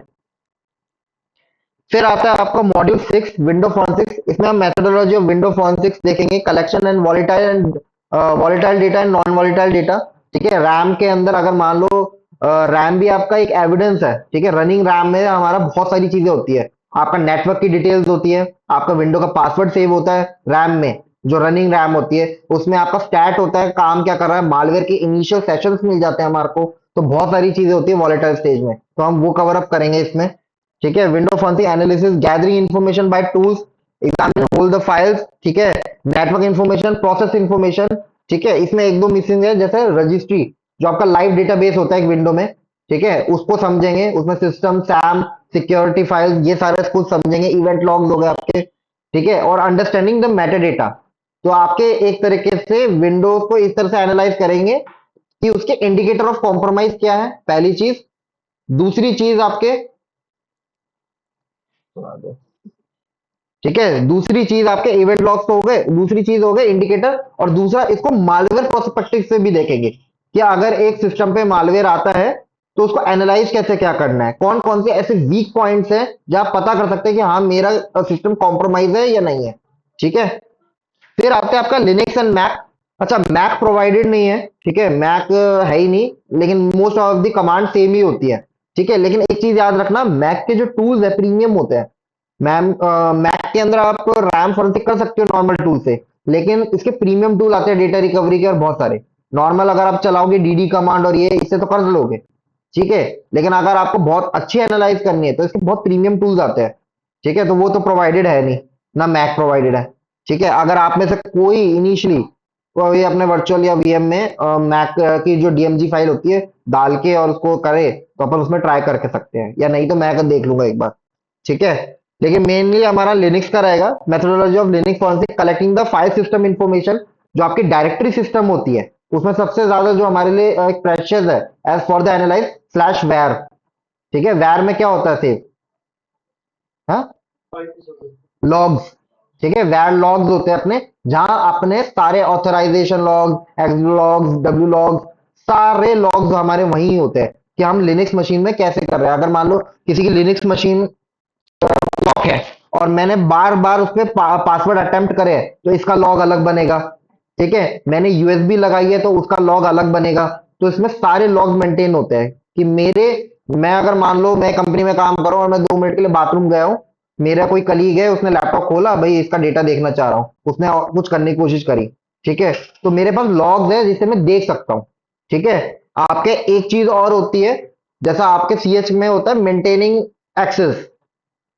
फिर आता है आपका मॉड्यूल 6, विंडो फॉरेंसिक्स, इसमें हम मेथोडोलॉजी ऑफ विंडो फॉरेंसिक्स देखेंगे, collection and volatile data and non volatile data, ठीक है, रैम के अंदर अगर मान लो रैम भी आपका एक एविडेंस है, ठीक है, रनिंग रैम में हमारा बहुत सारी चीजें होती है, आपका नेटवर्क की डिटेल्स होती है, आपका विंडो का पासवर्ड सेव होता है रैम में, जो रनिंग रैम होती है उसमें आपका स्टैट होता है, काम क्या कर रहा है, मालवेयर के इनिशियल सेशंस मिल जाते हैं हमारे को, तो बहुत सारी चीजें होती है वॉलेटाइल स्टेज में, तो हम वो कवर अप करेंगे इसमें, ठीक है। Window forensic analysis, gathering information by tools, examine whole the files, ठीक है, नेटवर्क इंफॉर्मेशन, प्रोसेस इंफॉर्मेशन, ठीक है, इसमें एक दो मिसिंग है, जैसे रजिस्ट्री जो आपका लाइव डेटाबेस होता है एक विंडो में, ठीक है, उसको समझेंगे, उसमें सिस्टम, सैम, सिक्योरिटी फाइल्स, ये सारे कुछ समझेंगे, इवेंट लॉग्स हो गए आपके, ठीक है, और अंडरस्टैंडिंग द मेटा डेटा, तो आपके एक तरीके से विंडोज को इस तरह से एनालाइज करेंगे कि उसके इंडिकेटर ऑफ कॉम्प्रोमाइज क्या है, पहली चीज। दूसरी चीज आपके, ठीक है, दूसरी चीज आपके इवेंट लॉग्स तो हो गए, दूसरी चीज हो गए इंडिकेटर, और दूसरा इसको मालवेयर प्रोस्पेक्टिव से भी देखेंगे कि अगर एक सिस्टम पे मालवेयर आता है तो उसको एनालाइज कैसे क्या करना है, कौन कौन से ऐसे वीक पॉइंट्स हैं जहां आप पता कर सकते हैं कि हाँ मेरा सिस्टम कॉम्प्रोमाइज है या नहीं है, ठीक है। फिर आते हैं आपका लिनक्स एंड मैक। अच्छा, मैक प्रोवाइडेड नहीं है, ठीक है, मैक है ही नहीं, लेकिन most of the command same ही होती है, ठीक है, लेकिन एक चीज याद रखना, मैक के जो टूल्स है प्रीमियम होते हैं, मैम, मैक के अंदर आप रैम फॉरेंसिक कर सकते हो नॉर्मल टूल से, लेकिन इसके प्रीमियम टूल आते हैं डेटा रिकवरी के और बहुत सारे, नॉर्मल अगर आप चलाओगे डीडी कमांड और ये इससे तो कर लोगे, ठीक है। लेकिन अगर आपको बहुत अच्छी एनालाइज करनी है तो इसके बहुत प्रीमियम टूल्स आते हैं, ठीक है। तो वो तो प्रोवाइडेड है नहीं, ना मैक प्रोवाइडेड है, ठीक है। अगर आप में से कोई इनिशियली कोई अपने वर्चुअल या वीएम में मैक की जो डीएमजी फाइल होती है डाल के और उसको करे तो अपन उसमें ट्राई करके सकते हैं, या नहीं तो मैं अगर देख लूंगा एक बार, ठीक है। लेकिन मेनली हमारा लिनक्स का रहेगा, methodology of Linux forensic collecting the file system information. जो आपकी डायरेक्टरी सिस्टम होती है उसमें सबसे ज्यादा जो हमारे लिए एक प्रेशियस है as for the analyse slash ware, ठीक है। वेयर में क्या होता है सेव, हाँ, लॉग्स, ठीक है। वेयर लॉग्स होते हैं अपने, जहां अपने सारे authorisation log, X logs, W logs, सारे लॉग्स हमारे वहीं होते हैं कि हम लिनक्स मशीन में कैसे कर रहे हैं। अगर मान लो किसी की लिनक्स मशीन लॉक है और मैंने बार बार उस पर पासवर्ड अटेम्प्ट करे हैं, तो इसका लॉग अलग बनेगा, ठीक है। मैंने यूएसबी लगाई है तो उसका लॉग अलग बनेगा। तो इसमें सारे लॉग मेंटेन होते हैं कि मेरे, मैं अगर मान लो मैं कंपनी में काम कर रहा हूँ और मैं 2 मिनट के लिए बाथरूम गया हूँ, मेरा कोई कलीग है उसने लैपटॉप खोला, भाई इसका डेटा देखना चाह रहा हूँ, उसने कुछ करने की कोशिश करी, ठीक है। तो मेरे पास लॉग्स है जिससे मैं देख सकता हूँ, ठीक है। आपके एक चीज और होती है, जैसा आपके सीएच में होता है मेंटेनिंग एक्सेस,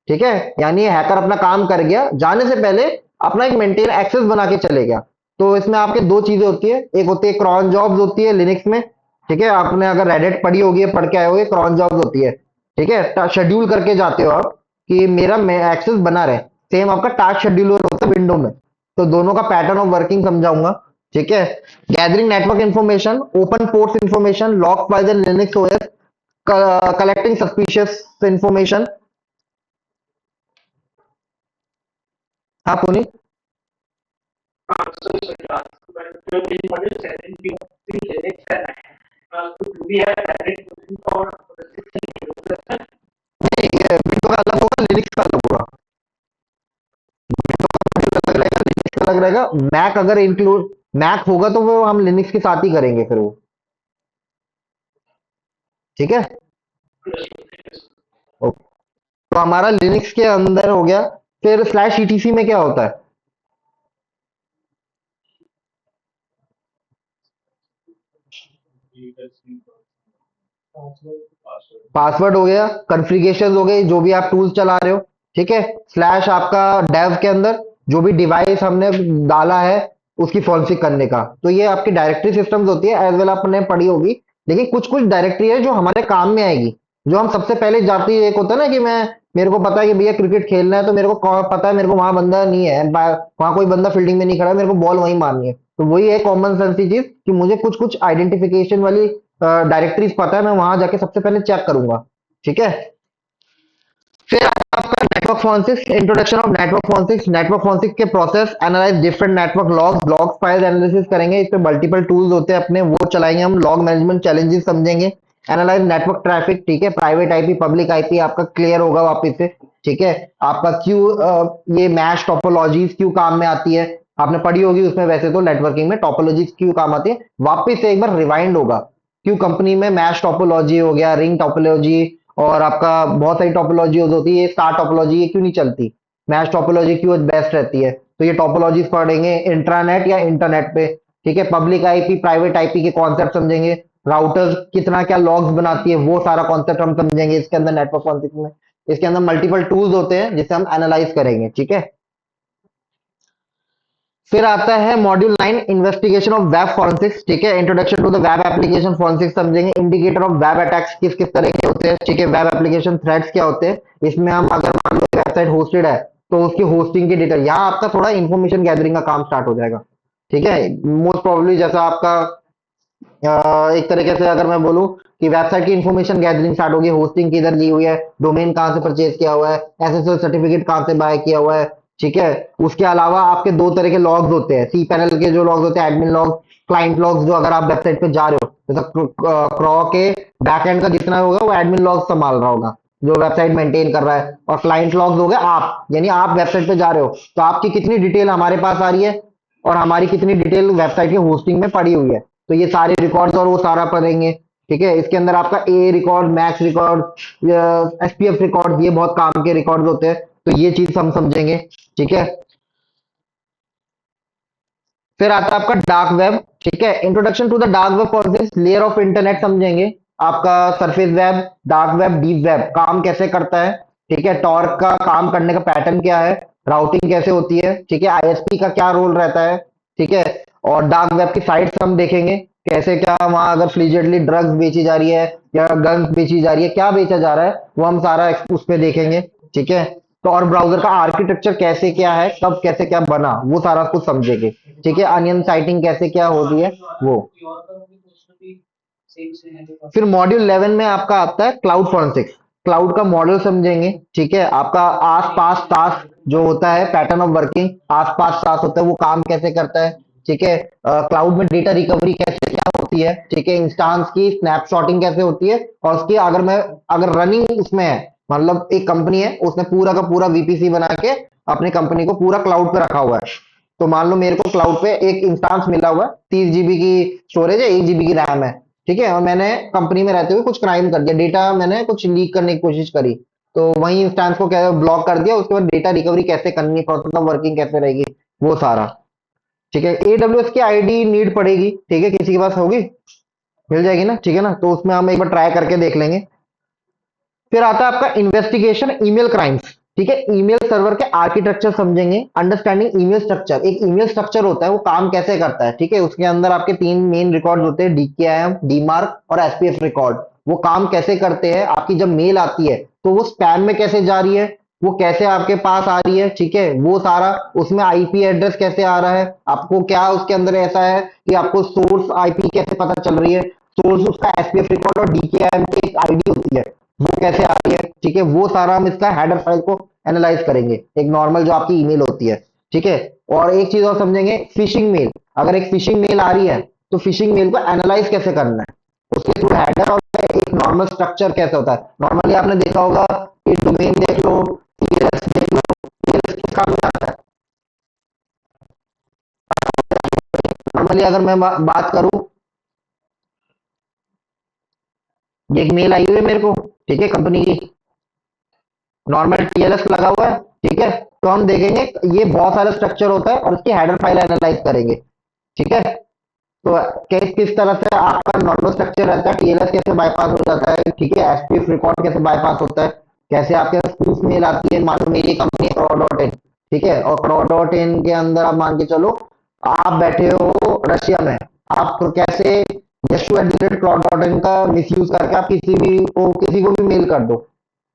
ठीक है। यानी हैकर अपना काम कर गया, जाने से पहले अपना एक मेंटेन एक्सेस बना के चले गया। तो इसमें आपके दो चीजें होती है, एक होती है क्रॉन जॉब्स होती है लिनक्स में, ठीक है। आपने अगर रेडिट पढ़ी होगी, पढ़ के आए होगे, क्रॉन जॉब्स होती है, ठीक है। शेड्यूल करके जाते हो आप कि मेरा एक्सेस बना रहे। सेम आपका टास्क शेड्यूलर होता है विंडो में। तो दोनों का पैटर्न ऑफ वर्किंग समझाऊंगा, ठीक है। Gathering network information, open ports information, log files in Linux OS, collecting suspicious information. हाँ Puneet. So sorry to ask, but we want to set in few Linux and do we have direct version for the system? नहीं, window का अलग होगा, Linux का अलग होगा, अलग रहेगा, लिनक्स का अलग रहेगा। मैक अगर इंक्लूड मैक होगा तो वो हम लिनक्स के साथ ही करेंगे फिर वो, ठीक है। ओके। तो हमारा लिनक्स के अंदर हो गया। फिर स्लैश ईटीसी में क्या होता है, पासवर्ड हो गया, कॉन्फ़िगरेशन हो गई, जो भी आप टूल्स चला रहे हो, ठीक है। स्लैश आपका डेव के अंदर जो भी डिवाइस हमने डाला है उसकी फॉरेंसिक करने का। तो ये आपकी डायरेक्टरी सिस्टम्स होती है, एज वेल आपने पढ़ी होगी। लेकिन कुछ कुछ डायरेक्टरी है जो हमारे काम में आएगी, जो हम सबसे पहले जाती है। एक होता है ना कि मैं, मेरे को पता है कि भैया क्रिकेट खेलना है, तो मेरे को पता है मेरे को वहां बंदा नहीं है, वहां कोई बंदा फील्डिंग में नहीं खड़ा है, मेरे को बॉल वहीं मारनी है। तो वही है कॉमन सेंस की चीज कि मुझे कुछ कुछ आइडेंटिफिकेशन वाली डायरेक्टरीज पता है, मैं वहां जाके सबसे पहले चेक करूंगा, ठीक है। फिर आता है आपका network forensics, introduction of network forensics. Network forensics के process, analyse different network logs, log file analysis करेंगे। इस पे मल्टीपल टूल्स होते हैं अपने, वो चलाएंगे हम। लॉग मैनेजमेंट चैलेंजेस समझेंगे। एनालाइज नेटवर्क ट्रैफिक, ठीक है। प्राइवेट आईपी पब्लिक आईपी आपका क्लियर होगा वापस से, ठीक है। आपका क्यों ये मैश टोपोलॉजीज क्यों काम में आती है, आपने पढ़ी होगी उसमें। वैसे तो नेटवर्किंग में टोपोलॉजीज क्यों काम आती है, वापस से एक बार रिवाइंड होगा। क्यों कंपनी में मैश टोपोलॉजी हो गया, रिंग टोपोलॉजी, और आपका बहुत सारी टोपोलॉजी होती है, स्टार टोपोलॉजी ये क्यों नहीं चलती, मैच टोपोलॉजी क्यों बेस्ट रहती है। तो ये टोपोलॉजीज पढ़ेंगे इंट्रानेट या इंटरनेट पे, ठीक है। पब्लिक आईपी प्राइवेट आईपी के कॉन्सेप्ट समझेंगे। राउटर्स कितना क्या लॉग्स बनाती है, वो सारा कॉन्सेप्ट हम समझेंगे इसके अंदर नेटवर्क कॉन्सेप्ट में। इसके अंदर मल्टीपल टूल्स होते हैं जिसे हम एनालाइज करेंगे, ठीक है। फिर आता है module 9, investigation of web forensics, ठीक है। Introduction to the web application forensics समझेंगे। इंडिकेटर ऑफ वेब अटैक्स किस किस तरह के होते हैं, ठीक है। वेब एप्लीकेशन थ्रेट्स क्या होते हैं, इसमें हम अगर मान लो वेबसाइट होस्टेड है तो उसकी होस्टिंग की डिटेल, यहाँ आपका थोड़ा इंफॉर्मेशन गैदरिंग का काम स्टार्ट हो जाएगा, ठीक है। मोस्ट प्रोबेबली जैसा आपका एक तरीके से अगर मैं बोलूं कि वेबसाइट की इंफॉर्मेशन गैदरिंग स्टार्ट होगी, होस्टिंग किधर ली हुई है, डोमेन कहाँ से परचेज किया हुआ है, एसएसएल सर्टिफिकेट कहाँ से बाय किया हुआ है, ठीक है। उसके अलावा आपके दो तरह के लॉग्स होते हैं, सी पैनल के जो लॉग्स होते हैं, एडमिन लॉग, क्लाइंट लॉग्स। जो अगर आप वेबसाइट पे जा रहे हो, जैसे क्रॉ के बैकएंड का जितना होगा वो एडमिन लॉग संभाल रहा होगा, जो वेबसाइट मेंटेन कर रहा है। और क्लाइंट लॉग्स हो गए आप, यानी आप वेबसाइट पे जा रहे हो तो आपकी कितनी डिटेल हमारे पास आ रही है और हमारी कितनी डिटेल वेबसाइट के होस्टिंग में पड़ी हुई है। तो ये सारे रिकॉर्ड्स और वो सारा पढ़ेंगे, ठीक है। इसके अंदर आपका A record, MX record, SPF record, ये बहुत काम के रिकॉर्ड्स होते हैं। तो ये चीज हम समझेंगे, ठीक है। फिर आता है आपका डार्क वेब। ठीक है, introduction to the dark web process, layer of internet समझेंगे। आपका surface web, dark web, deep web काम कैसे करता है। ठीक है, टॉर्क का काम करने का पैटर्न क्या है, राउटिंग कैसे होती है। ठीक है, आईएसपी का क्या रोल रहता है। ठीक है, और डार्क वेब की साइट्स हम देखेंगे, कैसे क्या वहां अगर फ्लीजेडली ड्रग्स बेची जा रही है या गन्स बेची जा रही है, क्या बेचा जा रहा है, वो हम सारा उसमें देखेंगे। ठीक है, तो और ब्राउजर का आर्किटेक्चर कैसे क्या है, कब कैसे क्या बना, वो सारा कुछ समझेंगे। ठीक है, अनियन साइटिंग कैसे क्या होती है वो। फिर मॉड्यूल 11 में आपका आता है क्लाउड फॉरेंसिक्स। क्लाउड का मॉडल समझेंगे। ठीक है, आपका आस पास टास्क जो होता है, पैटर्न ऑफ वर्किंग, आस पास टास्क होता है, वो काम कैसे करता है। ठीक है, क्लाउड में डेटा रिकवरी कैसे क्या होती है। ठीक है, इंस्टांस की स्नैपशॉटिंग कैसे होती है, और उसकी अगर रनिंग उसमें है, मतलब एक कंपनी है उसने पूरा का पूरा वीपीसी बना के अपनी कंपनी को पूरा क्लाउड पे रखा हुआ है। तो मान लो मेरे को क्लाउड पे एक इंस्टांस मिला हुआ है, 30 जीबी की स्टोरेज है, 1 जीबी की रैम है। ठीक है, और मैंने कंपनी में रहते हुए कुछ क्राइम कर दिया, डेटा मैंने कुछ लीक करने की कोशिश करी, तो वही इंस्टांस को क्या ब्लॉक कर दिया। उसके बाद डेटा रिकवरी कैसे करनी, प्रोसेस ऑफ वर्किंग कैसे रहेगी, वो सारा। ठीक है, एडब्ल्यूएस की आईडी नीड पड़ेगी। ठीक है, किसी के पास होगी, मिल जाएगी ना। ठीक है ना, तो उसमें हम एक बार ट्राई करके देख लेंगे। फिर आता है आपका इन्वेस्टिगेशन ईमेल क्राइम्स। ठीक है, ईमेल सर्वर के आर्किटेक्चर समझेंगे, अंडरस्टैंडिंग ईमेल स्ट्रक्चर। एक ईमेल स्ट्रक्चर होता है, वो काम कैसे करता है। ठीक है, उसके अंदर आपके तीन मेन रिकॉर्ड होते हैं, डीकेआईएम, डीमार्क और एसपीएफ रिकॉर्ड। वो काम कैसे करते हैं, आपकी जब मेल आती है तो वो स्पैम में कैसे जा रही है, वो कैसे आपके पास आ रही है। ठीक है, वो सारा, उसमें आईपी एड्रेस कैसे आ रहा है, आपको क्या उसके अंदर ऐसा है कि आपको सोर्स आईपी कैसे पता चल रही है। सोर्स उसका एसपीएफ रिकॉर्ड और डीकेआईएम की एक आईडी होती है, वो कैसे आ रही है। ठीक है, वो सारा हम इसका हेडर फाइल को एनालाइज करेंगे, एक नॉर्मल जो आपकी ईमेल होती है। ठीक है, और एक चीज और समझेंगे, फिशिंग मेल। अगर एक फिशिंग मेल आ रही है तो फिशिंग मेल को एनालाइज कैसे करना है, उसके थ्रू हेडर और एक नॉर्मल स्ट्रक्चर कैसे होता है। नॉर्मली आपने देखा होगा कि डोमेन देख लो, टीएलएस देख लो, टीएलएस किस काम में आता है। नॉर्मली अगर मैं बात करूं, ये एक मेल आई हुई है मेरे को, ठीक है, कंपनी की, नॉर्मल टीएलएस लगा हुआ है। ठीक है, तो हम देखेंगे ये बहुत सारा स्ट्रक्चर होता है और इसकी हेडर फाइल एनालाइज करेंगे। ठीक है, तो किस किस तरह से आपका नॉर्मल स्ट्रक्चर रहता है, टीएलएस कैसे बाईपास हो जाता है। ठीक है, एसपीएफ रिकॉर्ड कैसे बाईपास होता है, कैसे आपके पास स्पूफ मेल आती है। मानो मेरी कंपनी क्रॉ डॉट इन, ठीक है, और क्रॉ डॉट इन के अंदर आप मान के चलो आप बैठे हो रशिया में, आप तो कैसे क्रॉ डॉट इन का मिस यूज करके आप किसी को भी मेल कर दो,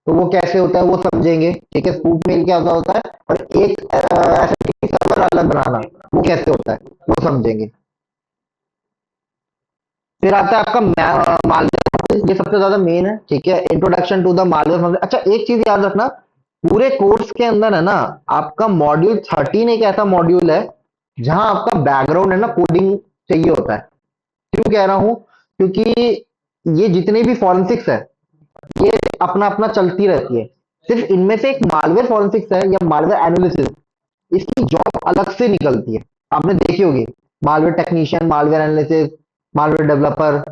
तो वो कैसे होता है वो समझेंगे। ठीक है, स्पूफ मेल क्या होता है, और एक एसएमटीपी सर्वर अलग बनाना, वो कैसे होता है वो समझेंगे। फिर आता है आपका मालवेयर, ये सबसे ज्यादा मेन है। ठीक है, इंट्रोडक्शन टू द मालवेयर। अच्छा, एक चीज याद रखना, पूरे कोर्स के अंदर है ना, आपका मॉड्यूल 13 एक ऐसा मॉड्यूल है जहां आपका बैकग्राउंड है ना कोडिंग चाहिए होता है। क्यों कह रहा हूं, क्योंकि ये जितने भी फॉरेंसिक्स है, ये अपना अपना चलती रहती है। सिर्फ इनमें से एक मालवेयर फॉरेंसिक्स है या मालवेयर एनालिसिस, इसकी जॉब अलग से निकलती है, आपने देखी होगी। Malware technician, malware analysis, malware developer,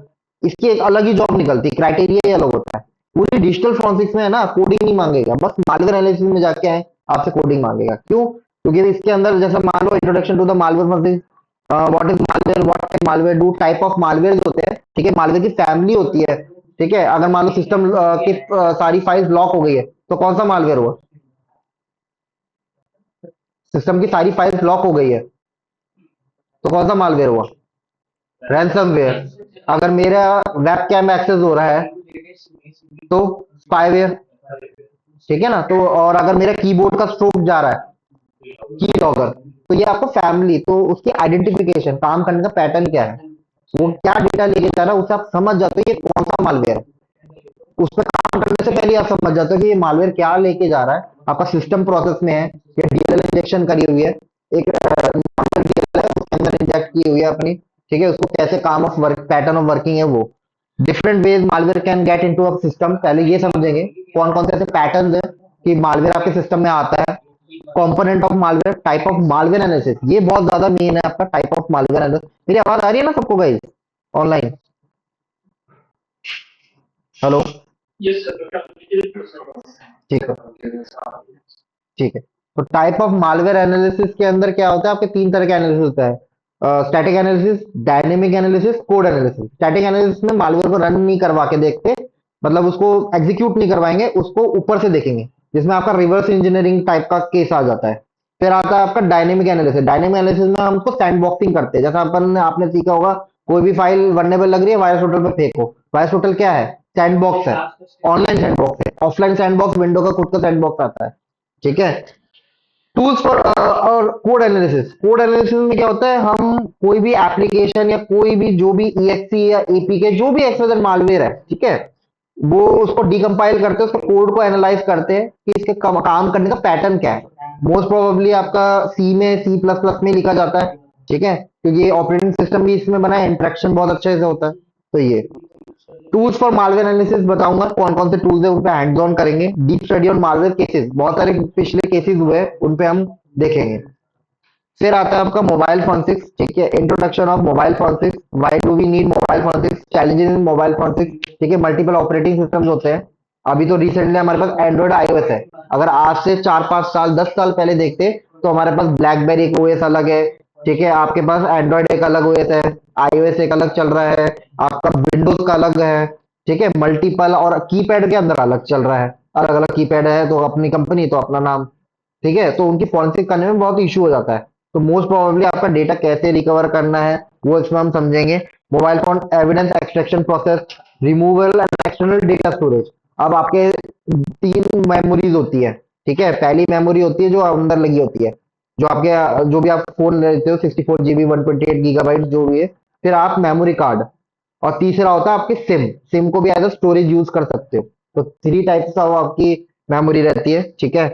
इसकी एक अलग ही जॉब निकलती है, क्राइटेरिया ही अलग होता है। पूरी डिजिटल फॉरेंसिक्स में है ना कोडिंग नहीं मांगेगा, बस मालवेयर एनालिसिस में जाके आए आपसे कोडिंग मांगेगा। क्यों, क्योंकि इसके अंदर जैसे मान लो introduction to the malware forensics, what is malware, what can malware do, type of malware होते हैं। ठीक है, मालवेयर की फैमिली होती है। ठीक है, अगर मान लो सिस्टम की सारी फाइल्स लॉक हो गई है तो कौन सा मालवेयर हुआ, सिस्टम की सारी फाइल्स लॉक हो गई है तो कौन सा मालवेयर हुआ, रैंसमवेयर। अगर मेरा वेब कैम एक्सेस हो रहा है तो स्पाईवेयर। ठीक है ना, तो और अगर मेरा कीबोर्ड का स्ट्रोक जा रहा है, की लॉगर, तो ये आपको फैमिली, तो उसकी आइडेंटिफिकेशन, काम करने का पैटर्न क्या है, वो क्या डेटा लेके जा रहा है, उससे आप समझ जाते हो ये कौन सा मालवेयर है। उस पर काम करने से पहले आप समझ जाते हो कि ये मालवेयर क्या लेके जा रहा है, आपका सिस्टम प्रोसेस में है या डीएलएल इंजेक्शन करी हुई है, एक नॉर्मल डीएलएल है उसके अंदर इंजेक्ट की हुई है अपनी। ठीक है, उसको कैसे काम of work, pattern of working है वो। Different ways malware can get into a system, पहले ये समझेंगे कौन कौन से ऐसे पैटर्न है कि मालवेयर आपके सिस्टम में आता है। Component of malware, type of malware analysis, ये बहुत ज्यादा मेन है आपका, टाइप ऑफ मालवेयर एनालिसिस। मेरी आवाज आ रही है ना सबको guys online? Hello? Yes, sir. Yes, ठीक है, ठीक है। तो टाइप ऑफ मालवेयर एनालिसिस के अंदर क्या होता है, आपके तीन तरह के एनालिसिस होता है। Static analysis, dynamic analysis, code analysis. Static analysis में मालवेयर को रन नहीं करवा के देखते, मतलब उसको एग्जीक्यूट नहीं करवाएंगे, उसको ऊपर से देखेंगे, जिसमें आपका रिवर्स इंजीनियरिंग टाइप का केस आ जाता है। फिर आता है आपका डायनेमिक एनालिसिस। डायनेमिक एनालिसिस में हम उसको सैंडबॉक्सिंग करते हैं, जैसा अपन आपने सीखा होगा, कोई भी फाइल वल्नरेबल लग रही है, वायरस होटल पे फेंको। वायरस होटल क्या है? सैंडबॉक्स है, ऑनलाइन सैंडबॉक्स है। ऑफलाइन सैंडबॉक्स विंडो का खुद का सैंडबॉक्स आता है। ठीक है। टूल्स फॉर और कोड एनालिसिस। कोड एनालिसिस में क्या होता है, हम कोई भी एप्लीकेशन या कोई भी जो भी EXE या APK जो भी एक्सएस मालवेयर है, ठीक है, वो उसको डिकम्पाइल करते हैं, उसको कोड को एनालाइज करते हैं कि इसके काम करने का पैटर्न क्या है। मोस्ट प्रोबेबली आपका सी में, C++ में लिखा जाता है। ठीक है, क्योंकि ये ऑपरेटिंग सिस्टम भी इसमें बना है, इंटरेक्शन बहुत अच्छे से होता है। तो ये टूल्स फॉर मालवेयर एनालिसिस बताऊंगा, कौन कौन से टूल्स है उन पे हैंड्स ऑन करेंगे। Deep study on malware cases, बहुत सारे पिछले केसेस हुए हैं, उन पे हम देखेंगे। फिर आता है आपका मोबाइल फोरेंसिक्स। ठीक है, introduction of mobile forensics, why do we need mobile forensics, challenges in mobile forensics. ठीक है, मल्टीपल ऑपरेटिंग सिस्टम्स होते हैं। अभी तो रिसेंटली हमारे पास एंड्रॉइड iOS है। अगर आज से 4 5 साल 10 साल पहले देखते, तो हमारे पास ब्लैकबेरी का ओएस अलग है। ठीक है, आपके पास एंड्रॉइड एक अलग ओएस है, iOS एक अलग चल रहा है, आपका विंडोज का अलग है। ठीक है, मल्टीपल और कीपैड के अंदर अलग चल रहा है, अलग अलग कीपैड है, तो अपनी कंपनी तो अपना नाम। ठीक है, तो उनकी फॉरेंसिक करने में बहुत इशू हो जाता है। तो मोस्ट प्रोबेबली आपका डेटा कैसे रिकवर करना है, वो इसमें हम समझेंगे। Mobile phone evidence extraction process, removal and external data storage. अब आपके 3 मेमोरीज होती है। ठीक है, पहली मेमोरी होती है जो अंदर लगी होती है, जो आपके जो भी आप फोन लेते हो, 64 GB 128 GB जो भी है। फिर आप मेमोरी कार्ड, और तीसरा होता है आपकी सिम। सिम को भी एज अ स्टोरेज यूज कर सकते हो। तो 3 टाइप्स का वो आपकी मेमोरी रहती है। ठीक है,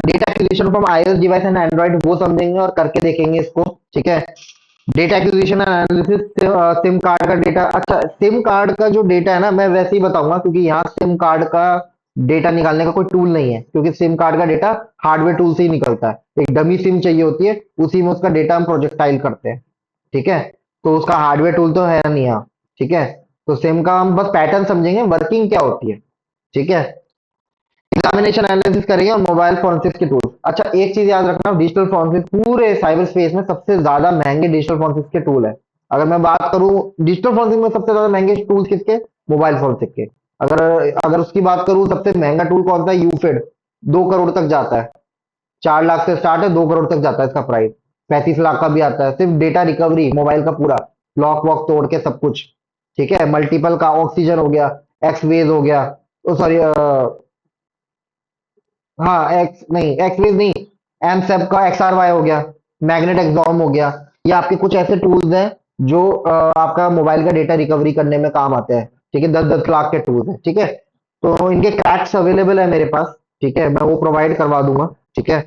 data acquisition from iOS device and Android, वो समझेंगे और करके देखेंगे इसको। ठीक है, data acquisition and analysis, SIM card का डेटा। अच्छा, सिम कार्ड का जो डेटा है ना, मैं वैसे ही बताऊंगा, क्योंकि यहाँ सिम कार्ड का डेटा निकालने का कोई टूल नहीं है, क्योंकि सिम कार्ड का डेटा हार्डवेयर टूल से ही निकलता है। एक डमी सिम चाहिए होती है, उसी में उसका डेटा हम प्रोजेक्टाइल करते हैं। ठीक है, तो उसका हार्डवेयर टूल तो है नहीं यहाँ। ठीक है, तो सिम का हम बस पैटर्न समझेंगे, वर्किंग क्या होती है। ठीक है, एग्जामिनेशन एनालिसिस करेंगे और मोबाइल फोरेंसिक्स के टूल्स। अच्छा, एक चीज याद रखना, डिजिटल फोरेंसिक्स पूरे साइबर स्पेस में सबसे ज्यादा महंगे डिजिटल फोरेंसिक्स के टूल है। अगर मैं बात करूं डिजिटल फोरेंसिक्स में सबसे ज्यादा महंगे टूल्स किसके? मोबाइल फोरेंसिक के। अगर अगर उसकी बात करूं, सबसे महंगा टूल कौन सा है? यूफिड। 2 करोड़ तक जाता है, 4 लाख से स्टार्ट है, 2 करोड़ तक जाता है इसका प्राइस। 35 लाख का भी आता है, सिर्फ डेटा रिकवरी मोबाइल का पूरा, लॉक वॉक तोड़ के सब कुछ। ठीक है, मल्टीपल का ऑक्सीजन हो गया, एक्सवेज हो गया, सॉरी, हाँ, एक्स नहीं, एक्सवेज नहीं, एम सेप का XRY हो गया, मैग्नेट एक्सॉम हो गया। ये आपके कुछ ऐसे टूल्स हैं जो आपका मोबाइल का डेटा रिकवरी करने में काम आते हैं। ठीक है, 10 10 लाख के टूल्स हैं। ठीक है, तो इनके क्रैक्स अवेलेबल है मेरे पास। ठीक है, मैं वो प्रोवाइड करवा दूंगा। ठीक है,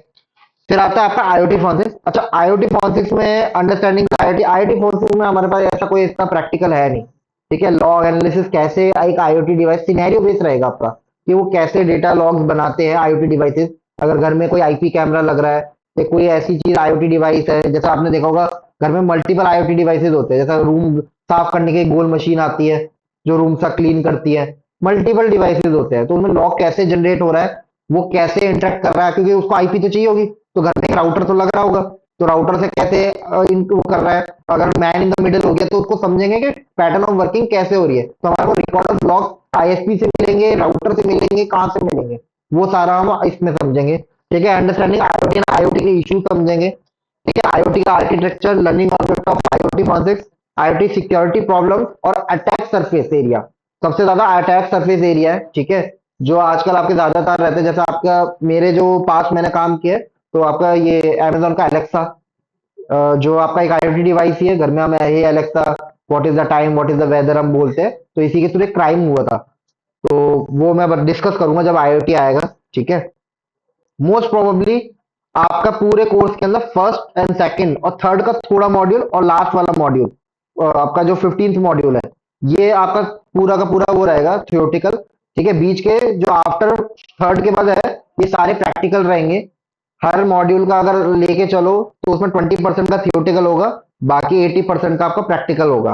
फिर आता है आपका IoT फोरेंसिक्स। अच्छा, IoT फोरेंसिक्स में अंडरस्टैंडिंग IoT फोरेंसिक्स में हमारे पास ऐसा कोई इतना प्रैक्टिकल है नहीं। ठीक है, लॉग एनालिसिस कैसे एक IoT डिवाइस, सिनेरियो बेस्ड रहेगा आपका, कि वो कैसे डेटा लॉग्स बनाते हैं IoT डिवाइसेस। अगर घर में कोई IP कैमरा लग रहा है, या कोई ऐसी चीज IoT डिवाइस है, जैसा आपने देखा होगा घर में मल्टीपल IoT डिवाइसेस होते हैं, जैसा रूम साफ करने की गोल मशीन आती है, जो रूम सा क्लीन करती है। मल्टीपल डिवाइसेस होते हैं, तो उनमें लॉग कैसे जनरेट हो रहा है, वो कैसे इंटरेक्ट कर रहा है, क्योंकि उसको IP तो चाहिए होगी। तो घर में एक राउटर तो लग रहा होगा, तो राउटर से कैसे इनको कर रहा है। अगर मैन इन द मिडिल हो गया, तो उसको समझेंगे कि पैटर्न ऑफ वर्किंग कैसे हो रही है। तो हमारे को रिकॉर्डर ब्लॉक ISP से मिलेंगे, राउटर से मिलेंगे, कहाँ से मिलेंगे, वो सारा हम इसमें समझेंगे। ठीक है, अंडरस्टैंडिंग IoT के इशू समझेंगे। ठीक है, IoT का architecture, learning object of IoT forensics, IoT security problems और अटैक सरफेस एरिया। सबसे ज्यादा अटैक सरफेस एरिया है। ठीक है, जो आजकल आपके ज्यादातर रहते हैं, जैसा आपका मेरे जो पास मैंने काम किया है, तो आपका ये अमेजोन का एलेक्सा, जो आपका एक IoT डिवाइस ही है। घर में हम hey Alexa, what is the time, what is the weather हम बोलते हैं। तो इसी के थ्रू एक क्राइम हुआ था, तो वो मैं डिस्कस करूंगा जब IoT आएगा। ठीक है, मोस्ट प्रोबेबली आपका पूरे कोर्स के अंदर फर्स्ट एंड सेकंड और थर्ड का थोड़ा मॉड्यूल, और लास्ट वाला मॉड्यूल आपका जो 15th मॉड्यूल है, ये आपका पूरा का पूरा वो रहेगा थियोरेटिकल। ठीक है, बीच के जो आफ्टर थर्ड के बाद है, ये सारे प्रैक्टिकल रहेंगे। हर मॉड्यूल का अगर लेके चलो, तो उसमें 20% का थियोरेटिकल होगा, बाकी 80% का आपका प्रैक्टिकल होगा।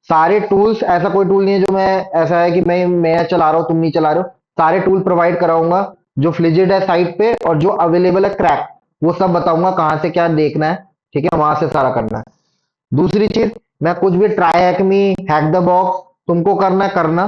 सारे टूल्स, ऐसा कोई टूल नहीं है जो मैं, ऐसा है कि मैं चला रहा हूँ तुम नहीं चला रहे हो, सारे टूल प्रोवाइड कराऊंगा जो फ्लिजिड है साइट पे, और जो अवेलेबल है क्रैक, वो सब बताऊंगा कहाँ से क्या देखना है। ठीक है, वहां से सारा करना है। दूसरी चीज, मैं कुछ भी try hack me, hack the box तुमको करना करना।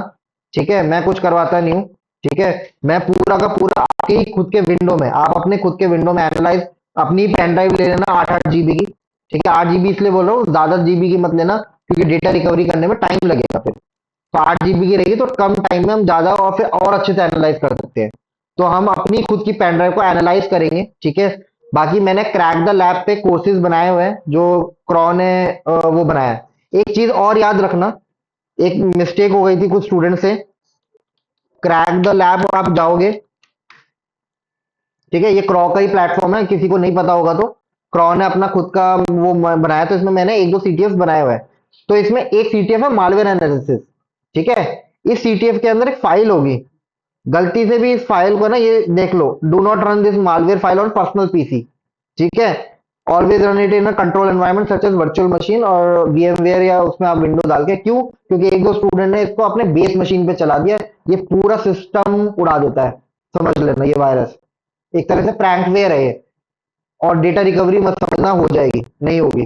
ठीक है, मैं कुछ करवाता नहीं हूँ। ठीक है, मैं पूरा का पूरा आपके ही खुद के विंडो में, आप अपने खुद के विंडो में एनालाइज, अपनी पेन ड्राइव ले लेना 8 8 GB की। ठीक है, 8 GB इसलिए बोल रहा हूँ, ज्यादा जीबी की मत लेना, क्योंकि डेटा रिकवरी करने में टाइम लगेगा फिर। तो 8 GB की रहेगी तो कम टाइम में हम ज्यादा और फिर और अच्छे से एनालाइज कर सकते हैं। तो हम अपनी खुद की पेन ड्राइव को एनालाइज करेंगे। ठीक है, बाकी मैंने क्रैक द लैब पे कोर्सेज बनाए हुए हैं जो क्रॉ ने वो बनाया है। एक चीज और याद रखना, एक मिस्टेक हो गई थी कुछ स्टूडेंट से। क्रैक द लैब आप जाओगे, ठीक है, ये क्रॉ का ही प्लेटफॉर्म है, किसी को नहीं पता होगा तो। क्रॉ ने अपना खुद का वो बनाया, तो इसमें मैंने एक दो सीटीएफ बनाए हुए हैं। तो इसमें एक सीटीएफ है मालवेयर एनालिसिस। ठीक है, इस सीटीएफ के अंदर एक फाइल होगी। गलती से भी इस फाइल को ना, ये देख लो, do not run this malware file on personal PC. ठीक है, always run it in a control environment such as virtual machine और VMware, या उसमें आप विंडो डाल के। क्यों? क्योंकि एक दो स्टूडेंट ने इसको अपने बेस मशीन पे चला दिया, ये पूरा सिस्टम उड़ा देता है। समझ लेना, ये वायरस एक तरह से प्रैंकवेयर है ये। और डेटा रिकवरी मत समझना हो जाएगी, नहीं होगी।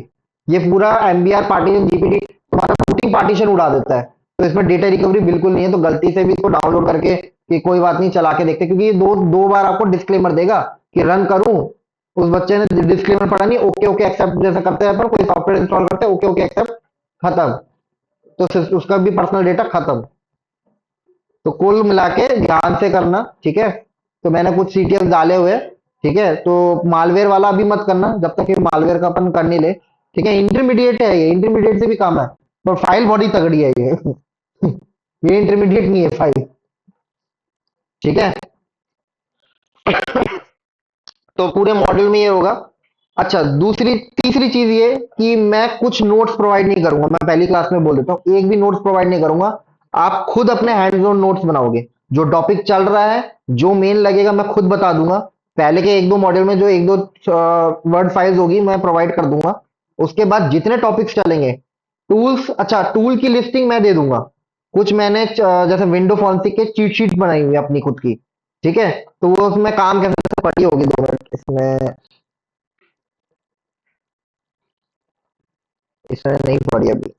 ये पूरा एमबीआर पार्टीशन, जीपीडी तुम्हारा रूटिंग पार्टीशन उड़ा देता है। तो इसमें डेटा रिकवरी बिल्कुल नहीं है। तो गलती से भी इसको डाउनलोड करके कि कोई बात नहीं चला के देखते, क्योंकि ये दो दो बार आपको डिस्क्लेमर देगा कि रन करूं। उस बच्चे ने डिस्क्लेमर पढ़ा नहीं, ओके ओके एक्सेप्ट जैसा करते हैं अपन, कोई सॉफ्टवेयर इंस्टॉल करते हैं, ओके ओके एक्सेप्ट, खत्म। तो उसका भी पर्सनल डेटा खत्म। तो कुल मिला के ध्यान से करना। ठीक है, तो मैंने कुछ सीटीएफ डाले हुए हैं। ठीक है, तो मालवेयर वाला अभी मत करना जब तक ये मालवेयर का अपन कर नहीं ले। ठीक है, इंटरमीडिएट है ये, इंटरमीडिएट से भी कम है। पर फाइल बड़ी तगड़ी है ये। ये इंटरमीडिएट नहीं है फाइल। ठीक है, तो पूरे मॉड्यूल में ये होगा। अच्छा, दूसरी तीसरी चीज ये कि मैं कुछ नोट्स प्रोवाइड नहीं करूंगा। मैं पहली क्लास में बोल देता हूँ, एक भी नोट्स प्रोवाइड नहीं करूंगा। आप खुद अपने हैंड्स ऑन नोट्स बनाओगे। जो टॉपिक चल रहा है, जो मेन लगेगा, मैं खुद बता दूंगा। पहले के एक दो मॉड्यूल में जो एक दो वर्ड फाइल्स होगी मैं प्रोवाइड कर दूंगा। उसके बाद जितने टॉपिक्स चलेंगे, टूल्स, अच्छा टूल की लिस्टिंग मैं दे दूंगा। कुछ मैंने जैसे विंडो फॉन्सिक के चीट शीट बनाई हुई है अपनी खुद की। ठीक है, तो वो उसमें काम कैसे पड़ी होगी, 2 मिनट इसमें। इसमें नहीं पड़ी अभी,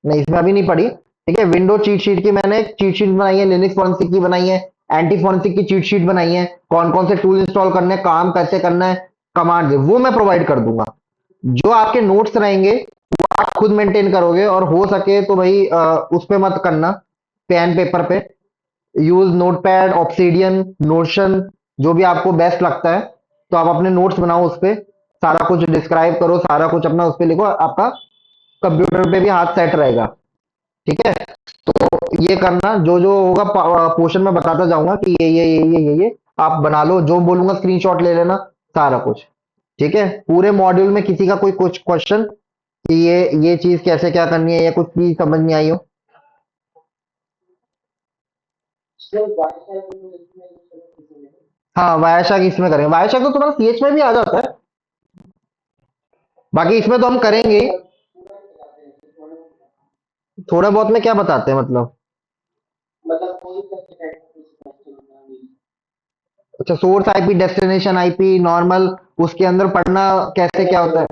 नहीं इसमें अभी नहीं पड़ी। ठीक है, विंडो चीट शीट की मैंने चीट शीट बनाई है, लिनक्स फॉरेंसिक की बनाई है, एंटी फॉरेंसिक की चीट शीट बनाई है, कौन कौन से टूल इंस्टॉल करने हैं, काम कैसे करना है, कमांड वो मैं प्रोवाइड कर दूंगा। जो आपके नोट्स रहेंगे वो आप खुद मेंटेन करोगे, और हो सके तो भाई उस पे मत करना, पेन पेपर पे। यूज नोटपैड, ऑब्सीडियन, नोशन, जो भी आपको बेस्ट लगता है। तो आप अपने नोट्स बनाओ उस पे, सारा कुछ डिस्क्राइब करो, सारा कुछ अपना उस पे लिखो, आपका कंप्यूटर पे भी हाथ सेट रहेगा। ठीक है, तो ये करना, जो जो होगा पोर्शन में बताता जाऊंगा कि ये आप बना लो, जो बोलूंगा स्क्रीनशॉट ले लेना, सारा कुछ। ठीक है, पूरे मॉड्यूल में किसी का कोई कुछ क्वेश्चन कि ये चीज कैसे क्या करनी है, या कुछ चीज समझ नहीं आई हो। हाँ, वायाशाक इसमें करेंगे, वायाशाक तो तुम्हारा सीएच में भी आ जाता है। बाकी इसमें तो हम करेंगे ही। थोड़ा बहुत में क्या बताते हैं मतलब? अच्छा, source IP, destination IP, normal, उसके अंदर पढ़ना कैसे क्या होता है।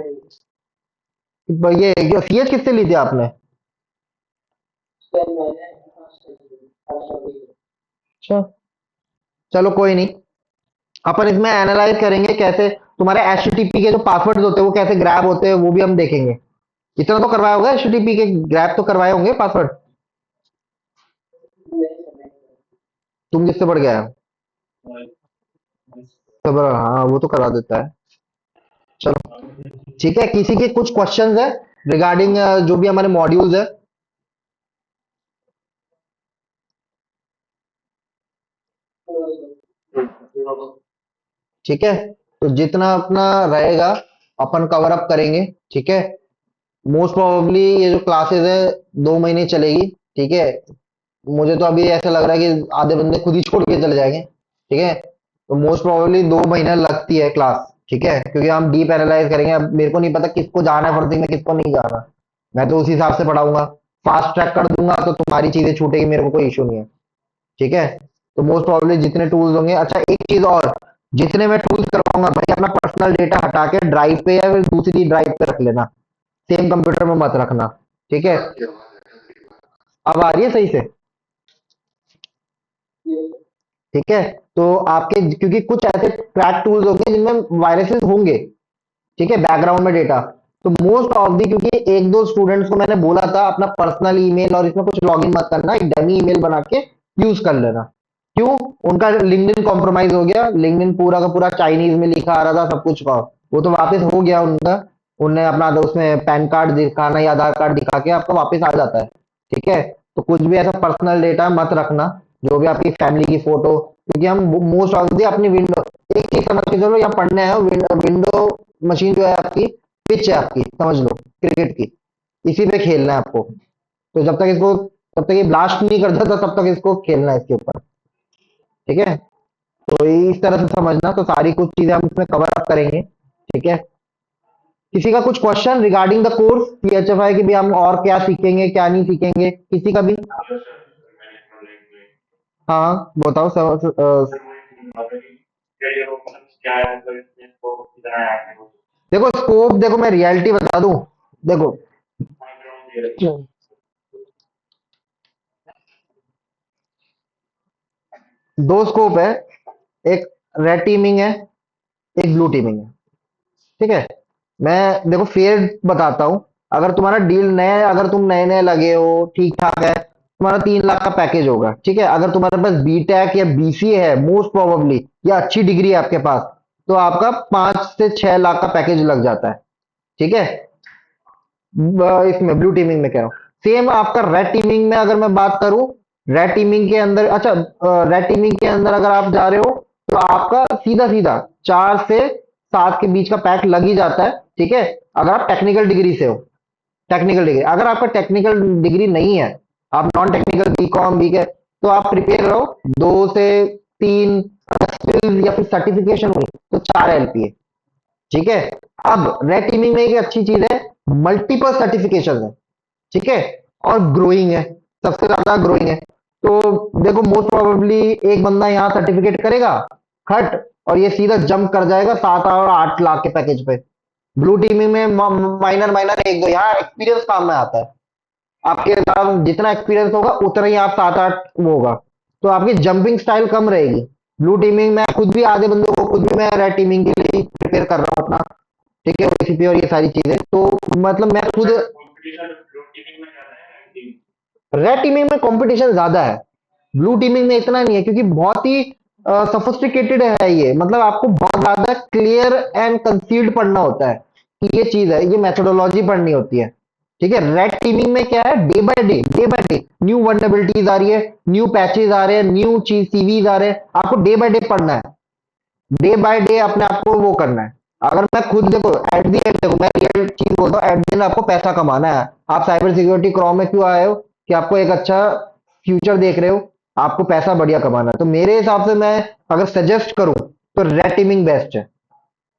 ये सीएच किससे ली थी आपने? अच्छा, चलो कोई नहीं। अपन इसमें एनालाइज करेंगे कैसे तुम्हारे एचटीटीपी के जो पासवर्ड होते हैं वो कैसे ग्रैब होते हैं, वो भी हम देखेंगे। इतना तो करवाया होगा, एचटीटीपी के ग्रैब तो करवाए होंगे पासवर्ड। तुम किससे पढ़ गया है? सब, हाँ वो तो करा देता है। चलो ठीक है, किसी के कुछ क्वेश्चंस है रिगार्डिंग जो भी हमारे मॉड्यूल्स है? ठीक है, तो जितना अपना रहेगा अपन कवर अप करेंगे। ठीक है, मोस्ट प्रोबेबली ये जो क्लासेस है 2 महीने चलेगी। ठीक है, मुझे तो अभी ऐसा लग रहा है कि आधे बंदे खुद ही छोड़ के चले जाएंगे। ठीक है, तो मोस्ट प्रोबेबली 2 महीना लगती है क्लास। ठीक है, क्योंकि हम डीप एनालाइज करेंगे। अब मेरे को नहीं पता किसको जाना है फर्जी में, किसको नहीं जाना। मैं तो उस हिसाब से पढ़ाऊंगा, फास्ट ट्रैक कर दूंगा, तो तुम्हारी चीजें छूटेगी, मेरे को कोई इशू नहीं है। ठीक है, तो मोस्ट प्रोबेबली जितने टूल्स होंगे। अच्छा, एक चीज और, जितने मैं टूल्स करवाऊंगा भाई, अपना पर्सनल डेटा हटा के ड्राइव पे या फिर दूसरी ड्राइव पे रख लेना, सेम कंप्यूटर में मत रखना। ठीक है, अब आ रही है सही से? ठीक है, तो आपके क्योंकि कुछ ऐसे क्रैक टूल्स होंगे जिनमें वायरसेस होंगे, ठीक है, बैकग्राउंड में डेटा। तो मोस्ट ऑफ दी, क्योंकि एक दो स्टूडेंट्स को मैंने बोला था अपना पर्सनल ईमेल और इसमें कुछ लॉगिन मत करना, एक डमी ईमेल बना के यूज कर लेना। क्यों? उनका लिंक्डइन कॉम्प्रोमाइज हो गया, लिंक्डइन पूरा का पूरा चाइनीज में लिखा आ रहा था सब कुछ का, वो तो वापस हो गया उनका। उनने अपना उसमें पैन कार्ड दिखाना या आधार कार्ड दिखा के आपका वापस आ जाता है। ठीक है, तो कुछ भी ऐसा पर्सनल डेटा मत रखना, जो भी आपकी फैमिली की फोटो, क्योंकि हम मोस्ट ऑफ दी अपनी विंडो, एक चीज समझ के चलो, यहाँ पढ़ने आए हो, विंडो मशीन जो है आपकी, पिच है आपकी, समझ लो क्रिकेट की, इसी पे खेलना है आपको। तो जब तक ये ब्लास्ट नहीं करता तो तब तक इसको खेलना है इसके ऊपर। ठीक है, तो इस तरह से समझना, तो सारी कुछ चीजें हम इसमें कवर अप करेंगे। ठीक है, किसी का कुछ क्वेश्चन रिगार्डिंग द कोर्स पीएचएफआई की भी, हम और क्या सीखेंगे क्या नहीं सीखेंगे, किसी का भी? हाँ बताओ देखो स्कोप, देखो मैं रियलिटी बता दूं, देखो दो स्कोप है, एक रेड टीमिंग है, एक ब्लू टीमिंग है। ठीक है, मैं देखो फेयर बताता हूँ। अगर तुम्हारा डील नया है, अगर तुम नए नए लगे हो, ठीक ठाक है, तुम्हारा 3 लाख का पैकेज होगा। ठीक है, अगर तुम्हारे पास बीटेक या बीसीए है मोस्ट प्रोबेबली, या अच्छी डिग्री है आपके पास, तो आपका 5 से 6 लाख का पैकेज लग जाता है। ठीक है, इसमें ब्लू टीमिंग में कह रहा हूँ। सेम आपका रेड टीमिंग में अगर मैं बात करूं, रेड टीमिंग के अंदर, अच्छा, रेड टीमिंग के अंदर अगर आप जा रहे हो, तो आपका सीधा सीधा 4 से 7 के बीच का पैक लग ही जाता है। ठीक है, अगर आप टेक्निकल डिग्री से हो, टेक्निकल डिग्री, अगर आपका टेक्निकल डिग्री नहीं है, आप नॉन टेक्निकल बीकॉम बी के, तो आप प्रिपेयर रहो 2 से 3, स्किल्स या फिर सर्टिफिकेशन हुई तो 4 LPA। ठीक है, अब रेड टीमिंग में एक अच्छी चीज है, मल्टीपल सर्टिफिकेशन है। ठीक है, और ग्रोइंग है, सबसे ज्यादा ग्रोइंग है। तो देखो मोस्ट प्रोबेबली एक बंदा यहाँ सर्टिफिकेट करेगा हट, और ये सीधा जंप कर जाएगा 7 और 8 लाख के पैकेज पे। ब्लू टीमिंग में माइनर माइनर एक दो, यहाँ एक्सपीरियंस काम में आता है। आपके पास जितना एक्सपीरियंस होगा उतना ही आप 7 8 वो होगा, तो आपकी जंपिंग स्टाइल कम रहेगी। ब्लू टीमिंग में खुद भी आधे बंदों को, खुद भी मैं रेड टीमिंग के लिए प्रिपेयर कर रहा हूँ अपना। ठीक है, ओसीपी और ये सारी चीजें, तो मतलब मैं खुद, रेड टीमिंग में कंपटीशन ज्यादा है, ब्लू टीमिंग में इतना नहीं है, क्योंकि बहुत ही सफिस्टिकेटेड है ये, मतलब आपको बहुत ज्यादा क्लियर एंड कंसील्ड पढ़ना होता है कि ये चीज है, ये मेथोडोलॉजी पढ़नी होती है। ठीक है, रेड टीमिंग में क्या है, day by day new vulnerabilities आ रही है, न्यू पैचेज आ रहे हैं, न्यू चीज सीवीज आ रहे हैं, आपको डे बाय डे पढ़ना है, डे बाय डे अपने आप को वो करना है। अगर मैं खुद देखो एट दी एंड, देखो मैं रियल चीज बोलता हूँ, एट दी एंड आपको पैसा कमाना है। आप साइबर सिक्योरिटी क्रॉम में क्यों आए हो? कि आपको एक अच्छा फ्यूचर देख रहे हो, आपको पैसा बढ़िया कमाना है। तो मेरे हिसाब से मैं अगर सजेस्ट करूं तो रेड टीमिंग बेस्ट है।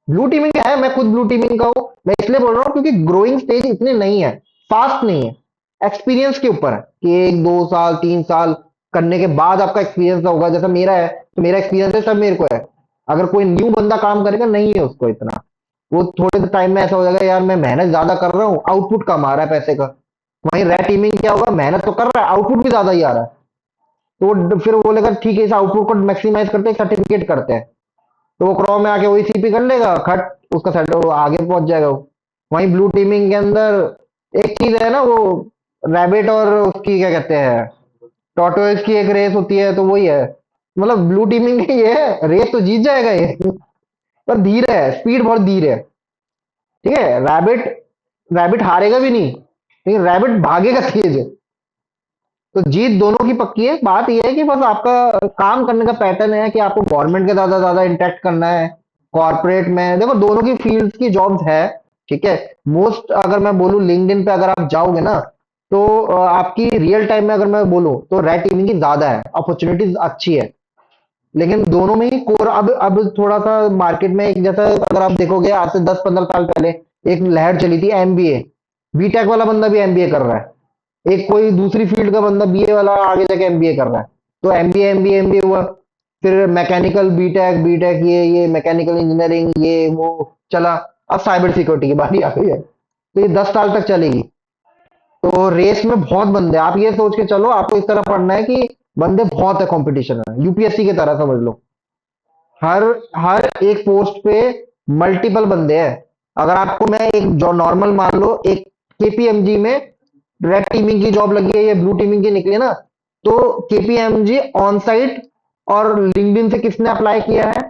ब्लू टीमिंग क्या है, मैं खुद ब्लू टीमिंग का हूं, मैं इसलिए बोल रहा हूँ क्योंकि ग्रोइंग स्टेज इतनी नहीं है, फास्ट नहीं है, एक्सपीरियंस के ऊपर है कि 1 2 साल 3 साल करने के बाद आपका एक्सपीरियंस होगा। जैसा मेरा है, तो मेरा एक्सपीरियंस है, सब मेरे को है। अगर कोई न्यू बंदा काम करेगा, नहीं है उसको इतना, वो थोड़े टाइम में ऐसा हो जाएगा, यार मैं मेहनत ज्यादा कर रहा हूँ, आउटपुट कम आ रहा है पैसे का। वहीं रेड टीमिंग क्या होगा, मेहनत तो कर रहा है, आउटपुट भी ज्यादा ही आ रहा है, तो फिर वो बोलेगा ठीक है, इस आउटपुट को मैक्सिमाइज करते हैं, सर्टिफिकेट करते हैं, तो वो क्रोम में आके वही सीपी कर लेगा, खट उसका सेट वो आगे पहुंच जाएगा वो। वहीं ब्लू टीमिंग के अंदर एक चीज है ना, वो रैबिट और उसकी क्या कहते हैं, टॉर्टोइज की एक रेस होती है, तो वही है, मतलब ब्लू टीमिंग की ये है, रेस तो जीत जाएगा ये, पर धीरे है, स्पीड बहुत धीरे है। ठीक है, रैबिट रैबिट हारेगा भी नहीं, लेकिन रैबिट भागेगा तेज है। तो जीत दोनों की पक्की है, बात यह है कि बस आपका काम करने का पैटर्न है कि आपको गवर्नमेंट के ज्यादा ज्यादा इंटरेक्ट करना है, कॉर्पोरेट में, देखो दोनों की फील्ड की जॉब्स है। ठीक है, मोस्ट अगर मैं बोलूं लिंक्डइन पे अगर आप जाओगे ना, तो आपकी रियल टाइम में अगर मैं बोलूं तो रेड टीमिंग की ज्यादा है, अपॉर्चुनिटीज अच्छी है, लेकिन दोनों में ही कोर, अब थोड़ा सा मार्केट में एक जैसा, अगर आप देखोगे आज से 10 15 साल पहले एक लहर चली थी एमबीए, बीटेक वाला बंदा भी एमबीए कर रहा है, एक कोई दूसरी फील्ड का बंदा बीए वाला आगे जाके एमबीए कर रहा है, तो एमबीए एमबीए एमबीए हुआ, फिर मैकेनिकल बीटेक बीटेक ये मैकेनिकल इंजीनियरिंग ये वो चला। अब साइबर सिक्योरिटी की बारी आ गई है, तो ये 10 साल तक चलेगी। तो रेस में बहुत बंदे हैं। आप ये सोच के चलो, आपको इस तरह पढ़ना है कि बंदे बहुत है, कंपटीशन है, यूपीएससी की तरह समझ लो। हर हर एक पोस्ट पे मल्टीपल बंदे हैं। अगर आपको मैं एक जो नॉर्मल मान लो, एक केपीएमजी में रेड टीमिंग की जॉब लगी है या ब्लू टीमिंग की निकली है ना, तो केपीएमजी ऑन साइट और लिंक्डइन से किसने अप्लाई किया है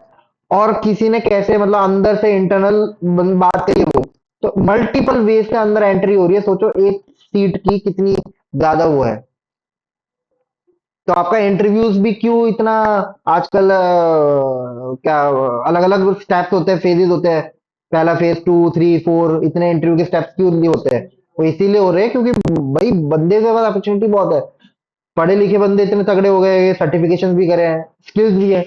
और किसी ने कैसे, मतलब अंदर से इंटरनल बात करी वो, तो मल्टीपल वेज से अंदर एंट्री हो रही है। सोचो एक सीट की कितनी ज्यादा वो है। तो आपका इंटरव्यूज भी क्यों इतना आजकल क्या अलग अलग स्टेप्स होते हैं, फेजेस होते हैं, पहला फेज 2 3 4, इतने इंटरव्यू के स्टेप्स क्यों नहीं होते हैं? वो इसीलिए हो रहे हैं क्योंकि भाई बंदे के पास अपॉर्चुनिटी बहुत है। पढ़े लिखे बंदे इतने तगड़े हो गए, सर्टिफिकेशन भी करे हैं, स्किल्स भी है।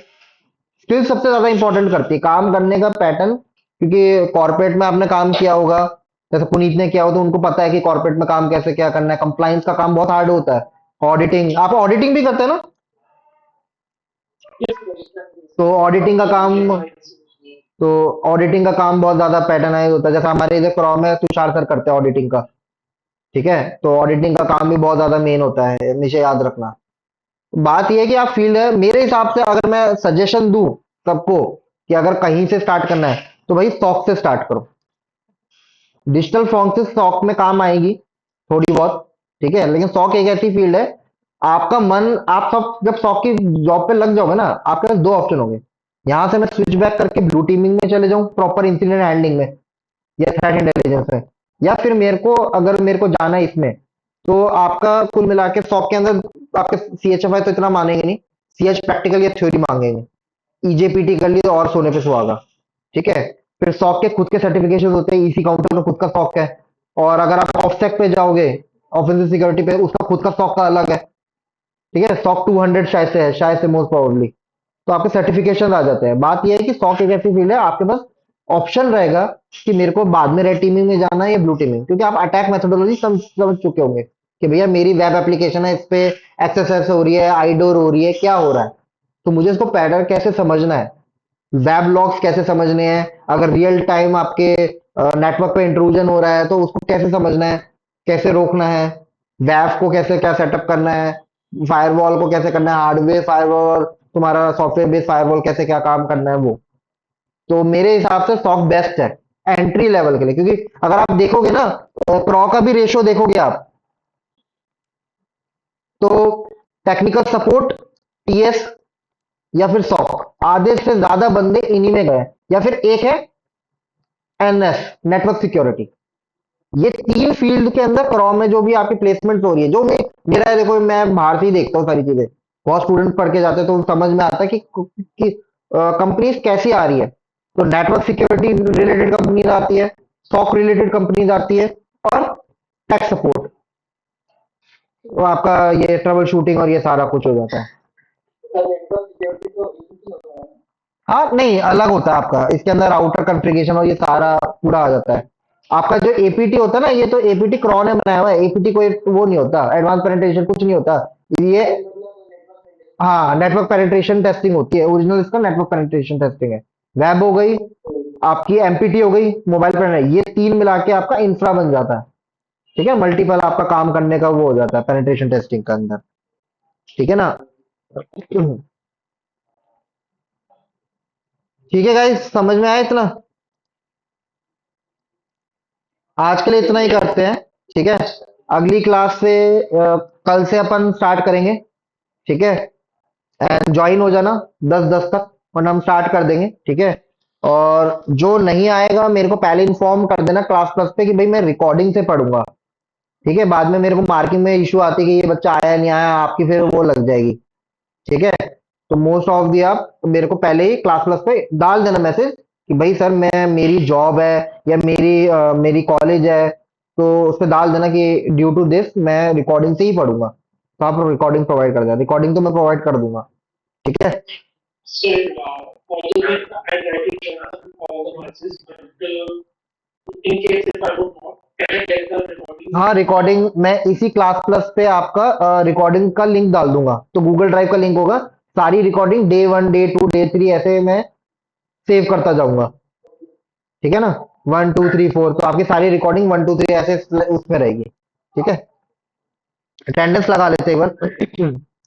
स्किल्स सबसे ज्यादा इंपॉर्टेंट करती है काम करने का पैटर्न, क्योंकि कॉर्पोरेट में आपने काम किया होगा, जैसे पुनीत ने किया हो, तो उनको पता है कि कॉर्पोरेट में काम कैसे क्या करना है। कंप्लाइंस का काम बहुत हार्ड होता है। ऑडिटिंग, आप ऑडिटिंग भी करते हैं ना? Yes, yes, तो ऑडिटिंग का काम, yes. तो ऑडिटिंग का काम बहुत ज्यादा पैटर्नाइज होता है। जैसे हमारे इधर क्रॉम में तुषार सर करते हैं ऑडिटिंग का। ठीक है, तो ऑडिटिंग का काम भी बहुत ज्यादा मेन होता है, हमेशा याद रखना। बात यह है कि आप फील्ड है, मेरे हिसाब से अगर मैं सजेशन दूं सबको कि अगर कहीं से स्टार्ट करना है, तो भाई स्टॉक से स्टार्ट करो। डिजिटल फॉर्म से स्टॉक में काम आएगी थोड़ी बहुत। ठीक है, लेकिन स्टॉक एक ऐसी फील्ड है, आपका मन, आप सब जब स्टॉक की जॉब पे लग जाओगे ना, आपके पास दो ऑप्शन होंगे। यहां से मैं स्विच बैक करके ब्लू टीमिंग में चले जाऊं, प्रॉपर इंसिडेंट हैंडलिंग में या थ्रेट इंटेलिजेंस में, या फिर मेरे को, अगर मेरे को जाना है इसमें, तो आपका कुल मिला के स्टॉक के अंदर आपके सीएचएफआई तो इतना मानेंगे नहीं, सीएच प्रैक्टिकल या थ्योरी मांगेंगे। ईजेपीटी कर लिए तो और सोने पे सुहागा। ठीक है, फिर सॉक के खुद के सर्टिफिकेशन होते हैं, ईसी काउंटर का खुद का सॉक है। और अगर आप ऑफसेक पे जाओगे, ऑफेंसिव सिक्योरिटी पे, उसका खुद का सॉक का अलग है। ठीक है, सॉक 200 शायद से है, शायद से मोस्ट प्रोबेबली। तो आपके सर्टिफिकेशन आ जाते हैं। बात यह है कि सॉक एक ऐसी फील्ड है, आपके पास ऑप्शन रहेगा कि मेरे को बाद में रेड टीमिंग में जाना है या ब्लू टीमिंग, क्योंकि आप अटैक मेथोडोलॉजी समझ चुके होंगे कि भैया मेरी वेब एप्लीकेशन है, इस पे एक्सेस हो रही है, आईडोर हो रही है, क्या हो रहा है, तो मुझे इसको पैटर्न कैसे समझना है, वेब लॉग्स कैसे समझने हैं, अगर रियल टाइम आपके नेटवर्क पे इंट्रूजन हो रहा है तो उसको कैसे समझना है, कैसे रोकना है, वैफ को कैसे क्या सेटअप करना है, फायरवॉल को कैसे करना है, हार्डवेयर फायरवॉल, तुम्हारा सॉफ्टवेयर बेस्ड फायरवॉल कैसे क्या काम करना है वो। तो मेरे हिसाब से सॉक बेस्ट है एंट्री लेवल के लिए, क्योंकि अगर आप देखोगे ना, प्रॉ का भी रेशियो देखोगे आप, तो टेक्निकल सपोर्ट, टीएस या फिर सॉक, आधे से ज्यादा बंदे इन्हीं में गए। या फिर एक है एनएस, नेटवर्क सिक्योरिटी। ये तीन फील्ड के अंदर क्रॉम में जो भी आपकी प्लेसमेंट हो रही है, जो मैं, मेरा है, देखो मैं बाहर से ही देखता हूँ सारी चीजें, बहुत स्टूडेंट पढ़ के जाते हैं तो समझ में आता है कि कंपनीज कैसी आ रही है। तो नेटवर्क सिक्योरिटी रिलेटेड कंपनीज आती है, सॉक रिलेटेड कंपनीज आती है, और टेक सपोर्ट, तो आपका ये ट्रबल शूटिंग और ये सारा कुछ हो जाता है। हाँ नहीं, अलग होता है आपका, इसके अंदर राउटर कॉन्फ़िगरेशन और ये सारा पूरा आ जाता है। आपका जो एपीटी होता है ना, ये तो एपीटी क्रॉन ने बनाया हुआ है, एपीटी कोई वो नहीं होता, एडवांस पेनिट्रेशन कुछ नहीं होता ये। हाँ, नेटवर्क पेनिट्रेशन टेस्टिंग होती है, ओरिजिनल इसका नेटवर्क पेनिट्रेशन टेस्टिंग है। वेब हो गई, आपकी एमपीटी हो गई, मोबाइल पर, ये तीन मिला के आपका इंफ्रा बन जाता है। ठीक है, मल्टीपल आपका काम करने का वो हो जाता है पेनिट्रेशन टेस्टिंग का अंदर। ठीक है ना? ठीक है गाइस, समझ में आया इतना? आज के लिए इतना ही करते हैं। ठीक है, अगली क्लास से कल से अपन स्टार्ट करेंगे। ठीक है, एंड ज्वाइन हो जाना 10-10 तक, वरना हम स्टार्ट कर देंगे। ठीक है, और जो नहीं आएगा मेरे को पहले इन्फॉर्म कर देना क्लास प्लस पे कि भाई मैं रिकॉर्डिंग से पढ़ूंगा। ठीक है, बाद में मेरे को मार्किंग में इशू आती है कि ये बच्चा आया नहीं आया, आपकी फिर वो लग जाएगी। ठीक है, तो मोस्ट ऑफ दी आप मेरे को पहले ही क्लास प्लस पे डाल देना मैसेज कि भाई सर मैं, मेरी जॉब है या मेरी कॉलेज है, तो उस पर डाल देना कि ड्यू टू दिस मैं रिकॉर्डिंग से ही पढ़ूंगा, तो आप रिकॉर्डिंग प्रोवाइड कर देना, रिकॉर्डिंग तो मैं प्रोवाइड कर दूंगा। ठीक है। So, although that I try to join all the classes, but in case if I would not, can I get the recording? हाँ, रिकॉर्डिंग मैं इसी क्लास प्लस पे आपका रिकॉर्डिंग का लिंक डाल दूंगा, तो गूगल ड्राइव का लिंक होगा, सारी रिकॉर्डिंग डे 1 डे 2 डे 3 ऐसे मैं सेव करता जाऊंगा। ठीक है ना, 1 2 3 4, तो आपकी सारी रिकॉर्डिंग 1 2 3 ऐसे उसमें रहेगी। ठीक है, अटेंडेंस लगा लेते हैं एक बार।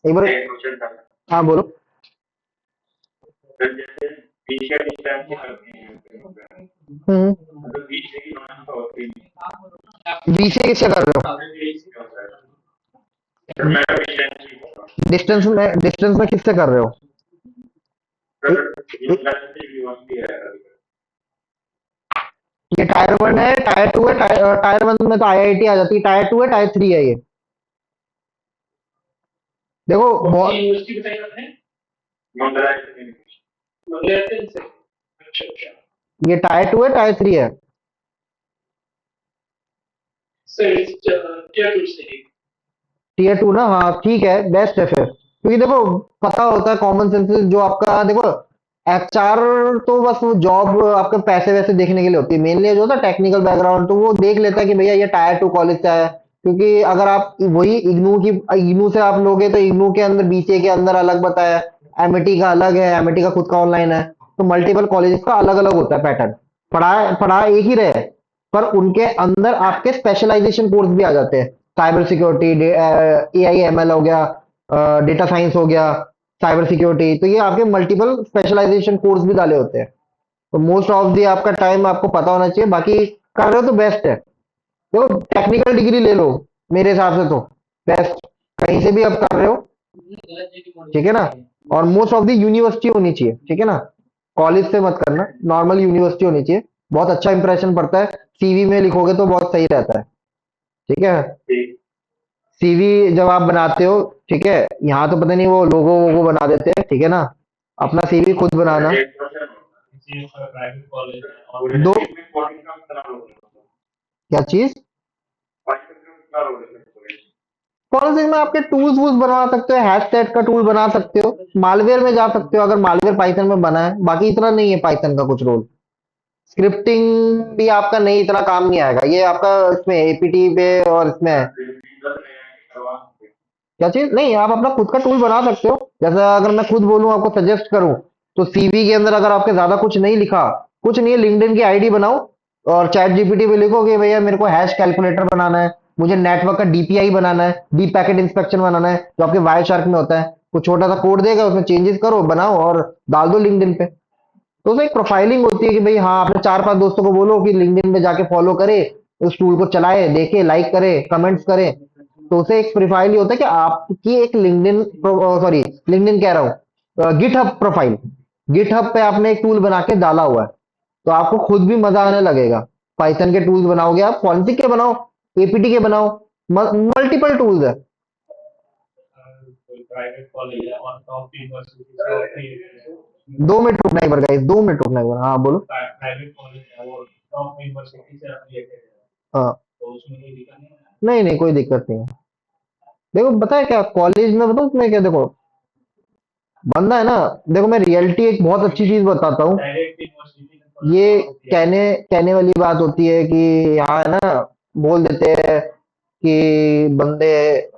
एक बार। एक क्वेश्चन था। हाँ बोलो। सर जैसे बीच या डिस्टेंस से करते हैं, हम्म। मतलब बीच से ही मान लो होती बीसीए किससे कर रहे हो? सर मैं डिस्टेंस ही होगा डिस्टेंस में किससे कर रहे हो? सर ए- यूनिवर्सिटी यूनिवर्सिटी है ये टायर 1 है, टायर 2 है, टायर 1 में तो आईआईटी आ जाती है, टायर 2 है, टायर 3 है ये। देखो कौन सी यूनिवर्सिटी बताई आपने? मंगला मंगलयान से। अच्छा अच्छा। ये टायर 2 है, टायर 3 है। Sir it's tier 2 city. Tier 2 ना, हाँ ठीक है, बेस्ट है फिर, क्योंकि देखो पता होता है कॉमन सेंस जो आपका देखो, एचआर तो बस वो जॉब आपके पैसे वैसे देखने के लिए होती है, मेनली जो होता है टेक्निकल बैकग्राउंड तो वो देख लेता है कि भैया ये टायर 2 कॉलेज से है। क्योंकि अगर आप वही इग्नू से आप लोगे तो इग्नू के अंदर बीसीए के अंदर अलग बताया, एमआईटी का अलग है, एमआईटी का खुद का ऑनलाइन है, तो मल्टीपल कॉलेज का अलग अलग होता है पैटर्न। पढ़ा पढ़ा एक ही रहे, पर उनके अंदर आपके स्पेशलाइजेशन कोर्स भी आ जाते हैं। साइबर सिक्योरिटी, एआई एमएल हो गया, डेटा साइंस हो गया, साइबर सिक्योरिटी, तो ये आपके मल्टीपल स्पेशलाइजेशन कोर्स भी डाले होते हैं। तो मोस्ट ऑफ दी आपका टाइम आपको पता होना चाहिए, बाकी कर रहे हो तो बेस्ट है। देखो टेक्निकल डिग्री ले लो, मेरे हिसाब से तो बेस्ट, कहीं से भी आप कर रहे हो। ठीक है ना, और मोस्ट ऑफ दी यूनिवर्सिटी होनी चाहिए, ठीक है ना, कॉलेज से मत करना, नॉर्मल यूनिवर्सिटी होनी चाहिए, बहुत अच्छा इंप्रेशन पड़ता है, सीवी में लिखोगे तो बहुत सही रहता है। ठीक है, ठीक सीवी जब आप बनाते हो, ठीक है, यहाँ तो पता नहीं वो लोगो वोगो बना देते हैं, ठीक है ना, अपना सीवी खुद बनाना। एक क्वेश्चन प्राइवेट कॉलेज है और दो, में कोडिंग का कितना रोल है क्या चीज? पाइथन का कितना रोल है कॉलेज में आपके टूल्स वूल्स बना सकते हो, हैश टैग का टूल बना सकते हो, मालवेयर में जा सकते हो अगर मालवेयर पाइथन में बना है, बाकी इतना नहीं है पाइथन का कुछ रोल। स्क्रिप्टिंग भी आपका नहीं, इतना काम नहीं आएगा, ये आपका इसमें एपीटी पे और इसमें है। क्या चीज नहीं, आप अपना खुद का टूल बना सकते हो, जैसे अगर मैं खुद बोलूं आपको सजेस्ट करूं, तो सीवी के अंदर अगर आपके ज्यादा कुछ नहीं लिखा, कुछ नहीं है, लिंक्डइन की आईडी बनाओ और चैट जीपीटी पे लिखो कि भैया मेरे को हैश कैलकुलेटर बनाना है, मुझे नेटवर्क का डीपीआई बनाना है, डीप पैकेट इंस्पेक्शन बनाना है, जो आपके वाई शार्क में होता है, कुछ छोटा सा कोड देगा, उसमें चेंजेस करो, बनाओ और डाल दो लिंक्डइन पे। तो उसमें एक प्रोफाइलिंग होती है कि भाई हाँ, अपने 4 5 दोस्तों को बोलो कि लिंक्डइन पे जाके फॉलो करे, उस टूल को चलाए, देखे, लाइक करे, कमेंट्स करे, तो उसे एक प्रोफाइल ही होता है कि आपकी एक लिंक्डइन, सॉरी लिंक्डइन कह रहा हूँ, गिटहब प्रोफाइल, गिटहब पे आपने एक टूल बना के डाला हुआ है, तो आपको खुद भी मजा आने लगेगा। पाइथन के टूल्स बनाओगे आप, फॉरेंसिक के बनाओ, एपीटी के बनाओ, मल्टीपल टूल्स है। कोई प्राइवेट कॉलेज है और टॉप यूनिवर्सिटी 2 मिनट रुकना एक बार गाइस, 2 मिनट रुकना एक बार, हाँ बोलो। प्राइवेट कॉलेज है वो टॉप यूनिवर्सिटी से एफिलिएटेड है हाँ, तो उसमें कोई दिक्कत नहीं है नहीं नहीं कोई दिक्कत नहीं है। देखो पता है क्या, कॉलेज में बताऊँ तुम्हें क्या, देखो बंदा है ना, देखो मैं रियलिटी एक बहुत अच्छी चीज बताता हूँ। डायरेक्ट यूनिवर्सिटी ये कहने कहने वाली बात होती है कि यहाँ है ना, बोल देते हैं कि बंदे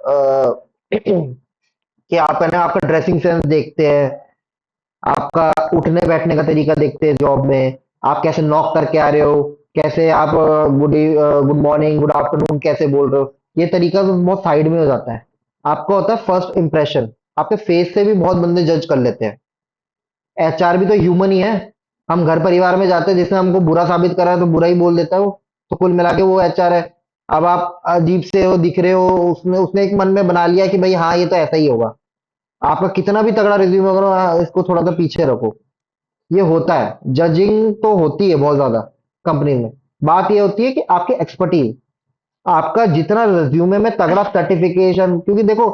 कि आप है ना, आपका ड्रेसिंग सेंस देखते हैं, आपका उठने बैठने का तरीका देखते हैं जॉब में, आप कैसे नॉक करके आ रहे हो, कैसे आप गुड मॉर्निंग गुड आफ्टरनून कैसे बोल रहे हो, ये तरीका तो बहुत साइड में हो जाता है। आपका होता है फर्स्ट इंप्रेशन, आपके फेस से भी बहुत बंदे जज कर लेते हैं। एचआर भी तो ह्यूमन ही है, हम घर परिवार में जाते हैं, जिसने हमको बुरा साबित करा है तो बुरा ही बोल देता है वो, तो कुल मिला के वो एचआर है। अब आप अजीब से हो, दिख रहे हो, उसने उसने एक मन में बना लिया कि भाई हाँ ये तो ऐसा ही होगा, आपका कितना भी तगड़ा रिज्यूम करो, इसको थोड़ा सा पीछे रखो। ये होता है, जजिंग तो होती है बहुत ज्यादा कंपनी में। बात ये होती है कि आपकी एक्सपर्टीज, आपका जितना रिज्यूमे में तगड़ा सर्टिफिकेशन, क्योंकि देखो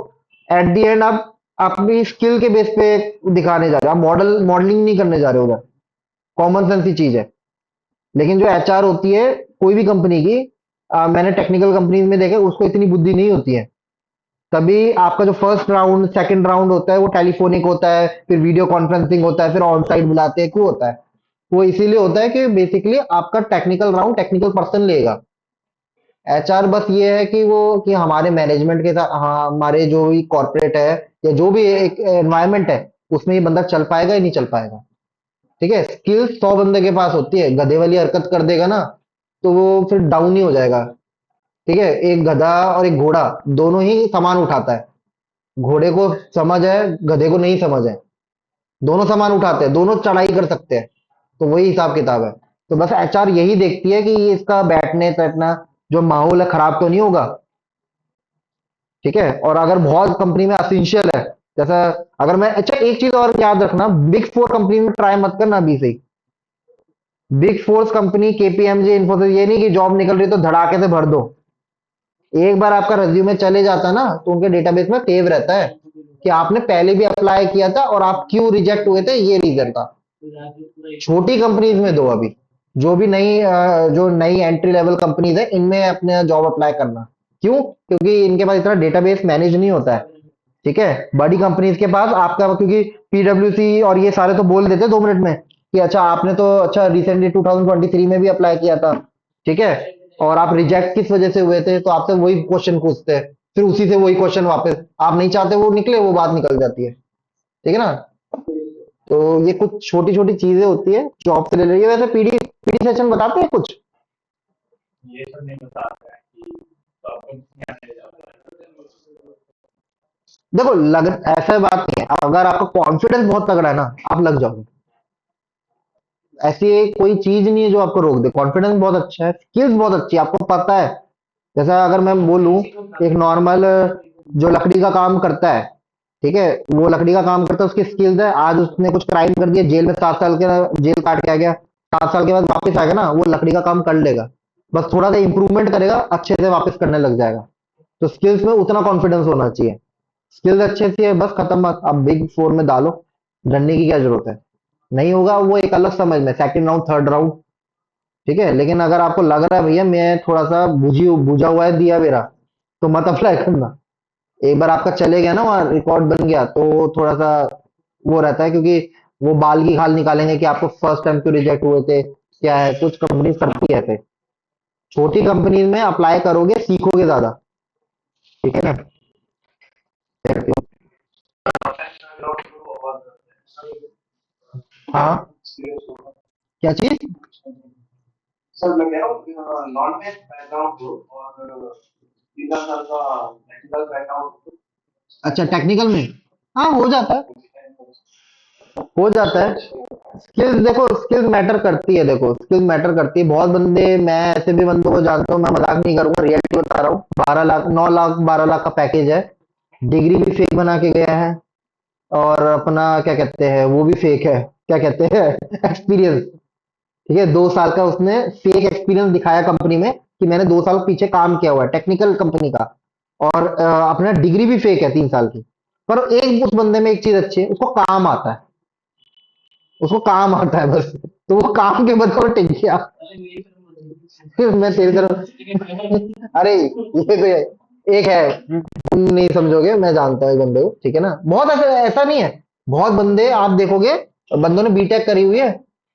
एट द एंड आप अपनी स्किल के बेस पे दिखाने जा रहे हो, आप मॉडलिंग नहीं करने जा रहे हो उधर, कॉमन सेंस की चीज है। लेकिन जो एचआर होती है कोई भी कंपनी की, मैंने टेक्निकल कंपनीज में देखा, उसको इतनी बुद्धि नहीं होती है। तभी आपका जो फर्स्ट राउंड सेकंड राउंड होता है वो टेलीफोनिक होता है, फिर वीडियो कॉन्फ्रेंसिंग होता है, फिर ऑन साइट बुलाते हैं, क्यों होता है? वो इसीलिए होता है कि बेसिकली आपका टेक्निकल राउंड टेक्निकल पर्सन लेगा। एचआर बस ये है कि वो कि हमारे मैनेजमेंट के साथ, हाँ हमारे जो भी कॉर्पोरेट है या जो भी एक एनवायरनमेंट है, उसमें ये बंदा चल पाएगा या नहीं चल पाएगा। ठीक है, स्किल्स 100 बंदे के पास होती है, गधे वाली हरकत कर देगा ना तो वो फिर डाउन ही हो जाएगा। ठीक है, एक गधा और एक घोड़ा दोनों ही सामान उठाता है, घोड़े को समझ है, गधे को नहीं समझ है, दोनों सामान उठाते हैं, दोनों चढ़ाई कर सकते हैं। तो वही हिसाब किताब है। तो बस एचआर यही देखती है कि ये इसका बैठने बैठना जो माहौल है खराब तो नहीं होगा। ठीक है, और अगर बहुत कंपनी में असेंशियल है, जैसा अगर मैं, अच्छा एक चीज और याद रखना, बिग फोर कंपनी में ट्राई मत करना अभी से ही। Big fours company KPMG Infosys, ये नहीं कि जॉब निकल रही तो धड़ाके से भर दो। एक बार आपका रिज्यूमे चले जाता ना तो उनके डेटाबेस में सेव रहता है कि आपने पहले भी अप्लाई किया था और आप क्यों रिजेक्ट हुए थे, ये रीजन था। छोटी कंपनीज में दो अभी, जो भी नई जो नई एंट्री लेवल कंपनीज है इनमें अपने जॉब अप्लाई करना। क्यों? क्योंकि इनके पास इतना डेटाबेस मैनेज नहीं होता है। ठीक है, बड़ी कंपनीज के पास आपका, क्योंकि पीडब्ल्यूसी और ये सारे तो बोल देते 2 मिनट में कि अच्छा आपने तो अच्छा रिसेंटली 2023 में भी अप्लाई किया था। ठीक है, और आप रिजेक्ट किस वजह से हुए थे, तो आपसे वही क्वेश्चन पूछते हैं, फिर उसी से वही क्वेश्चन वापस, आप नहीं चाहते वो निकले, वो बात निकल जाती है। ठीक है ना। तो ये कुछ छोटी छोटी चीजें होती है जॉब से ले रही है। वैसे पीडी पीडी सेशन बताते हैं कुछ। ये सब नहीं बताता है कि कंपनी आने जाता है। देखो लग, ऐसा बात नहीं है, अगर आपका कॉन्फिडेंस बहुत तगड़ा है ना आप लग जाओगे। ऐसी कोई चीज नहीं है जो आपको रोक दे, कॉन्फिडेंस बहुत अच्छा है, स्किल्स बहुत अच्छी है, आपको पता है। जैसा अगर मैं बोलूं, एक नॉर्मल जो लकड़ी का काम करता है, ठीक है, वो लकड़ी का काम करता है, उसकी स्किल्स है, आज उसने कुछ क्राइम कर दिया, जेल में 7 साल के जेल काट के आ गया, 7 साल के बाद वापस आएगा ना, वो लकड़ी का काम कर लेगा, बस थोड़ा सा इंप्रूवमेंट करेगा, अच्छे से वापस करने लग जाएगा। तो स्किल्स में उतना कॉन्फिडेंस होना चाहिए। स्किल्स अच्छे से है, बस खत्म, बात अब बिग फोर में डालो, डरने की क्या जरूरत है। नहीं होगा वो एक अलग समझ में, सेकंड राउंड थर्ड राउंड। ठीक है, लेकिन अगर आपको लग रहा है भैया मैं थोड़ा सा बुझा हुआ है दिया मेरा, तो मत अप्लाई करना। एक बार आपका चले गया ना, वहाँ रिकॉर्ड बन गया, तो थोड़ा सा वो रहता है, क्योंकि वो बाल की खाल निकालेंगे कि आपको फर्स्ट टाइम क्यों रिजेक्ट हुए थे, क्या है, कुछ कंपनी करती है ऐसे। छोटी कंपनी में अप्लाई करोगे सीखोगे ज्यादा। ठीक है ना। हाँ, क्या चीज? सर मैं कह रहा हूँ नॉन टेक बैकग्राउंड हो और 3 साल का टेक्निकल बैकग्राउंड अच्छा टेक्निकल में, हाँ हो जाता है, हो जाता है। स्किल्स देखो, स्किल्स मैटर करती है, देखो स्किल्स मैटर करती है। बहुत बंदे, मैं ऐसे भी बंदों को जानता हूँ, मैं मजाक नहीं करूंगा, रियलिटी बता रहा हूँ, 12 लाख 9 लाख 12 लाख का पैकेज है, डिग्री भी फेक बना के गया है, और अपना क्या कहते हैं वो भी फेक है, क्या कहते हैं एक्सपीरियंस। ठीक है, 2 साल का उसने फेक एक्सपीरियंस दिखाया कंपनी में कि मैंने 2 साल पीछे काम किया हुआ है टेक्निकल कंपनी का, और अपना डिग्री भी फेक है 3 साल की। पर एक उस बंदे में एक चीज अच्छी है, उसको काम आता है, उसको काम आता है बस, तो वो काम के बदौलत टिक गया। मैं तेरी तरफ अरे ये तो एक है, तुम नहीं समझोगे, मैं जानता हूँ इस बंदे को, ठीक है ना, बहुत ऐसा ऐसा नहीं है। बहुत बंदे आप देखोगे, बंदों ने बीटेक करी हुई है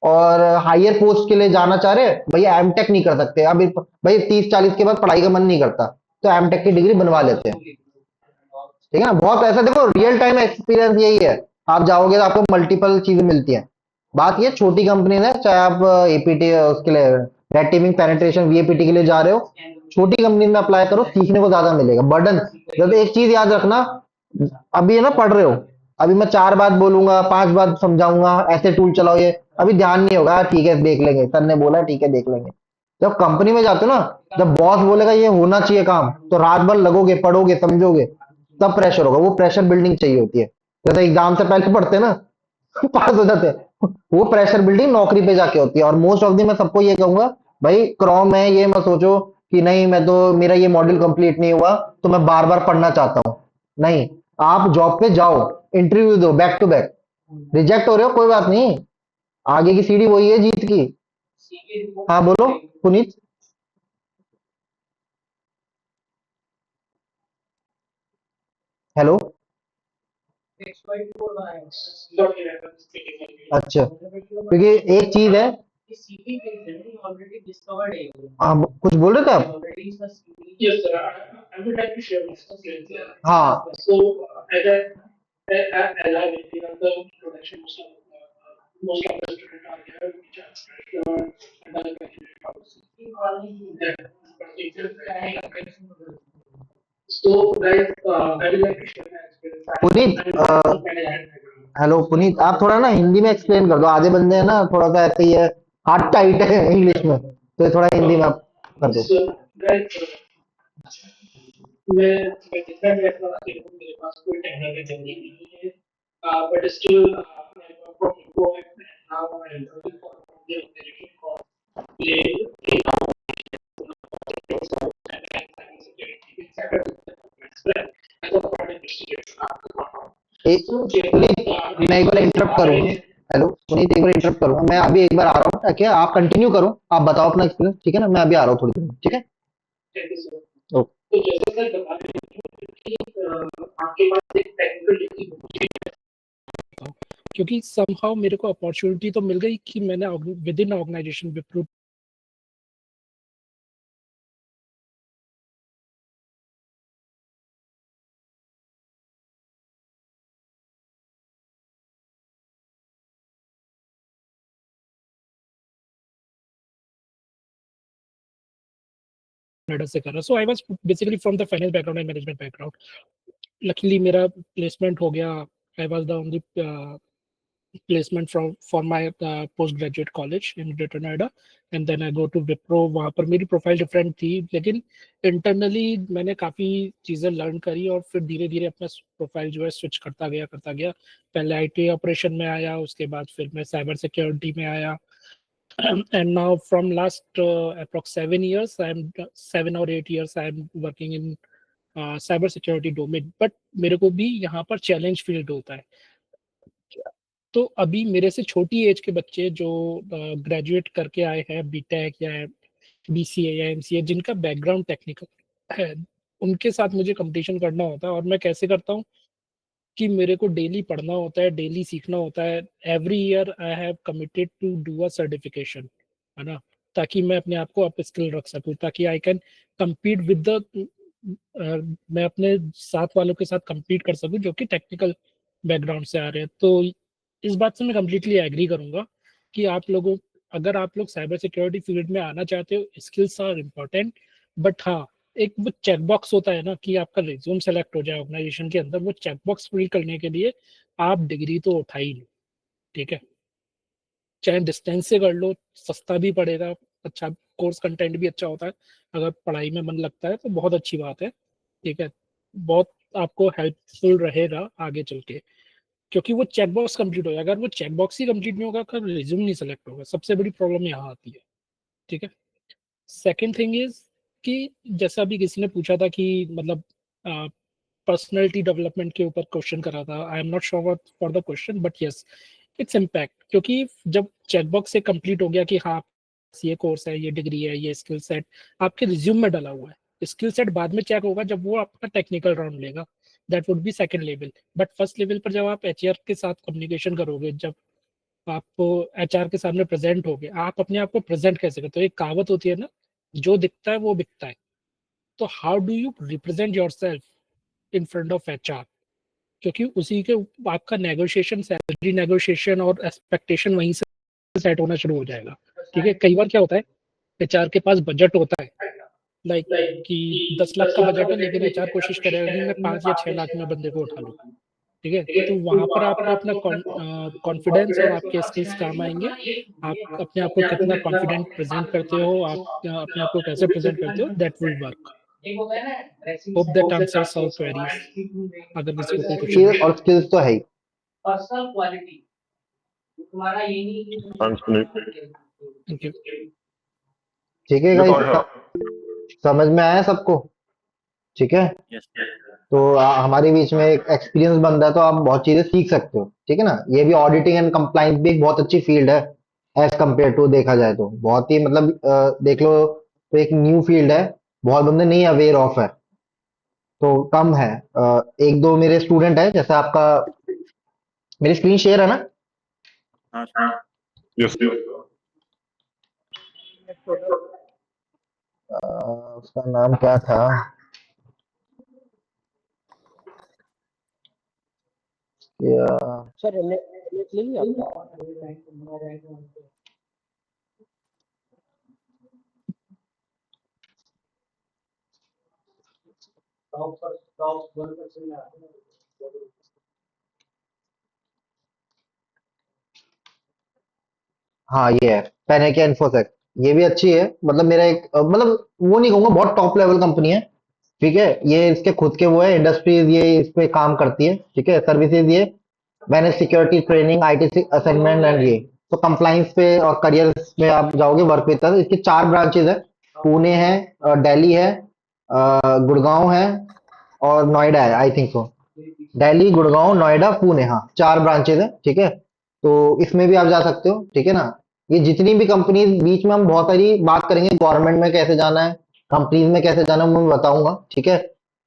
और हायर पोस्ट के लिए जाना चाह रहे हैं, भैया एमटेक नहीं कर सकते अभी, भाई 30-40 के बाद पढ़ाई का मन नहीं करता, तो एमटेक की डिग्री बनवा लेते हैं। ठीक है ना, बहुत ऐसा, देखो रियल टाइम एक्सपीरियंस यही है। आप जाओगे तो आपको मल्टीपल चीजें मिलती हैं। बात ये छोटी कंपनी है, चाहे आप एपीटी उसके लिए रेड टीमिंग पेनिट्रेशन वीएपीटी के लिए जा रहे हो, छोटी कंपनी में अप्लाई करो, सीखने को ज्यादा मिलेगा बर्डन। जब एक चीज याद रखना, अभी है ना पढ़ रहे हो, अभी मैं 4 बात बोलूंगा 5 बात समझाऊंगा, ऐसे टूल चलाओ, ये अभी ध्यान नहीं होगा, ठीक है देख लेंगे, सर ने बोला ठीक है देख लेंगे। जब कंपनी में जाते हो ना, जब बॉस बोलेगा ये होना चाहिए काम, तो रात भर लगोगे, पढ़ोगे, समझोगे, तब प्रेशर होगा, वो प्रेशर बिल्डिंग चाहिए होती है। जैसे एग्जाम से पहले पढ़ते हैं ना पास हो जाते हैं, वो प्रेशर बिल्डिंग नौकरी पे जाके होती है। और मोस्ट ऑफ दी मैं सबको ये कहूंगा, भाई क्रॉम है, ये मत सोचो कि नहीं मैं तो, मेरा ये मॉड्यूल कंप्लीट नहीं हुआ तो मैं बार बार पढ़ना चाहता हूँ। नहीं, आप जॉब पे जाओ, इंटरव्यू दो बैक टू बैक, रिजेक्ट हो रहे हो कोई बात नहीं, आगे की सीढ़ी वही है जीत की। हाँ बोलो पुनीत। हेलो। अच्छा, क्योंकि एक चीज है, आप कुछ बोल रहे थे आप। Yes, sir. I would like to share my experience here. हाँ So, as I as I mentioned in the introduction, most of the students are here which are undergraduate courses. So guys, I would like to share my experience. Puneet, hello Puneet, आप थोड़ा ना हिंदी में explain कर दो। आधे बंदे हैं ना, थोड़ा सा ऐसे ही है, हाथ टाइट है इंग्लिश में, तो ये थोड़ा हिंदी में आप कर दो। So guys, मैं जितना भी अपना मेरे पास कोई टेक्नोलॉजी नहीं है, but still from Wipro and now I'm looking for the organization called Play एक पुनीत, मैं एक बार इंटरप्ट करूँ? हेलो पुनीत, एक बार इंटरप्ट करूँ? मैं अभी एक बार आ रहा हूँ, ताकि आप कंटिन्यू करो, आप बताओ अपना एक्सपीरियंस, ठीक है ना? मैं अभी आ रहा हूँ थोड़ी देर में, ठीक है? ओके। तो जैसे सर बता रहे थे कि आपके पास एक टेक्निकल डिग्री क्योंकि समहाउ मेरे को अपॉर्चुनिटी तो मिल गई कि मैंने within organisation Wipro Noida से करा। So I was basically from the finance background and management background. Luckily मेरा प्लेसमेंट हो गया। I was the only placement from for my postgraduate college in Greater Noida, and then I go to Wipro। वहाँ पर मेरी profile different थी, लेकिन internally मैंने काफ़ी चीज़ें लर्न करी और फिर धीरे धीरे अपना प्रोफाइल जो है स्विच करता गया। पहले आईटी ऑपरेशन में आया, उसके बाद फिर मैं साइबर सिक्योरिटी में आया। And now from last approx 7 years, 7 or 8 years, I am working in cyber security domain। But मेरे को भी यहाँ पर चैलेंज फील्ड होता है। तो अभी मेरे से छोटी एज के बच्चे जो ग्रेजुएट करके आए हैं, बीटेक या बीसीए या एमसीए, जिनका बैकग्राउंड टेक्निकल है, उनके साथ मुझे कंपटीशन करना होता है। और मैं कैसे करता हूँ कि मेरे को डेली पढ़ना होता है, डेली सीखना होता है। Every year I have committed to do a certification, है ना, ताकि मैं अपने आप को अप स्किल रख सकूं, ताकि I can compete with the मैं अपने साथ वालों के साथ compete कर सकूं जो कि टेक्निकल बैकग्राउंड से आ रहे हैं। तो इस बात से मैं कम्प्लीटली एग्री करूंगा कि अगर आप लोग साइबर सिक्योरिटी फील्ड में आना चाहते हो, स्किल्स आर इम्पोर्टेंट। बट हाँ, एक वो चेक बॉक्स होता है ना कि आपका रिज्यूम सेलेक्ट हो जाए ऑर्गेनाइजेशन के अंदर, वो चेक बॉक्स फिल करने के लिए आप डिग्री तो उठा ही लो, ठीक है? चाहे डिस्टेंस से कर लो, सस्ता भी पड़ेगा, अच्छा कोर्स कंटेंट भी अच्छा होता है। अगर पढ़ाई में मन लगता है तो बहुत अच्छी बात है, ठीक है? बहुत आपको हेल्पफुल रहेगा आगे चल के, क्योंकि वो चेक बॉक्स कंप्लीट होगा। अगर वो चेक बॉक्स ही कंप्लीट नहीं होगा, फिर रिज्यूम नहीं सेलेक्ट होगा। सबसे बड़ी प्रॉब्लम यहाँ आती है, ठीक है? सेकेंड थिंग इज कि जैसा अभी किसी ने पूछा था कि मतलब पर्सनैलिटी डेवलपमेंट के ऊपर क्वेश्चन करा था। I am not sure for the question, but yes, its impact. क्योंकि जब चेकबॉक्स से कंप्लीट हो गया कि हाँ ये कोर्स है, ये डिग्री है, ये स्किल सेट आपके रिज्यूम में डाला हुआ है। स्किल सेट बाद में चेक होगा जब वो आपका टेक्निकल राउंड लेगा, that would be second level. But first level पर जब आप एचआर के साथ कम्युनिकेशन करोगे, जब आप एचआर के सामने प्रेजेंट होगे, आप अपने आप को प्रेजेंट कैसे करते हो? एक कहावत होती है ना, जो दिखता है वो बिकता है। तो how do you represent your self in front of HR? क्योंकि उसी के आपका नेगोशिएशन, सैलरी नेगोशिएशन और एक्सपेक्टेशन वहीं से सेट होना शुरू हो जाएगा, ठीक है? कई बार क्या होता है, एचआर के पास बजट होता है, लाइक कि 10 लाख का बजट है, लेकिन एचआर कोशिश करेगा कि मैं 5 या 6 लाख में बंदे को उठा लूँ, ठीक है? तो वहां पर आपको अपना कॉन्फिडेंस और आपके स्किल्स काम आएंगे। आप अपने आप को कितना कॉन्फिडेंट प्रेजेंट करते हो, आप अपने आप को कैसे प्रेजेंट करते हो, that will work. Hope that answers all queries. अगर किसी को कोई क्वेश्चन स्किल और स्किल्स तो है ही। पर्सनल क्वालिटी तुम्हारा ये नहीं कि Thanks, Puneet. Thank you. ठीक है You're गाइस, going to. समझ में आया सबको? ठीक है, Yes. तो हमारे बीच में एक एक्सपीरियंस बंदा है, तो आप बहुत चीजें सीख सकते हो, ठीक है ना? ये भी ऑडिटिंग एंड कंप्लाइंस भी एक बहुत अच्छी फील्ड है, एज कम्पेयर टू देखा जाए तो बहुत ही मतलब देख लो तो एक न्यू फील्ड है, बहुत बंदे नहीं अवेयर ऑफ है, तो कम है। एक दो मेरे स्टूडेंट है, जैसे आपका, मेरी स्क्रीन शेयर है ना? Yes. उसका नाम क्या था? या सर ले लिया आपने? हाँ ये है पेनेकिया इन्फोसेक, ये भी अच्छी है। मतलब मेरा एक मतलब वो नहीं कहूंगा बहुत टॉप लेवल कंपनी है, ठीक है। ये इसके खुद के वो है इंडस्ट्रीज, ये इस पे काम करती है, ठीक है। सर्विसेज ये manage security training IT assignment and ये तो कंप्लाइंस पे और करियर में आप जाओगे वर्क पे। तरह इसके 4 ब्रांचेज है, पुणे है, दिल्ली है, गुड़गांव है और नोएडा है I think so. Delhi, Gurgaon, Noida, Pune, हाँ 4 ब्रांचेज है, ठीक है। तो इसमें भी आप जा सकते हो, ठीक है ना। ये जितनी भी कंपनी बीच में हम बहुत सारी बात करेंगे, गवर्नमेंट में कैसे जाना है, कंपनीज में कैसे जाना है, मैं बताऊंगा, ठीक है।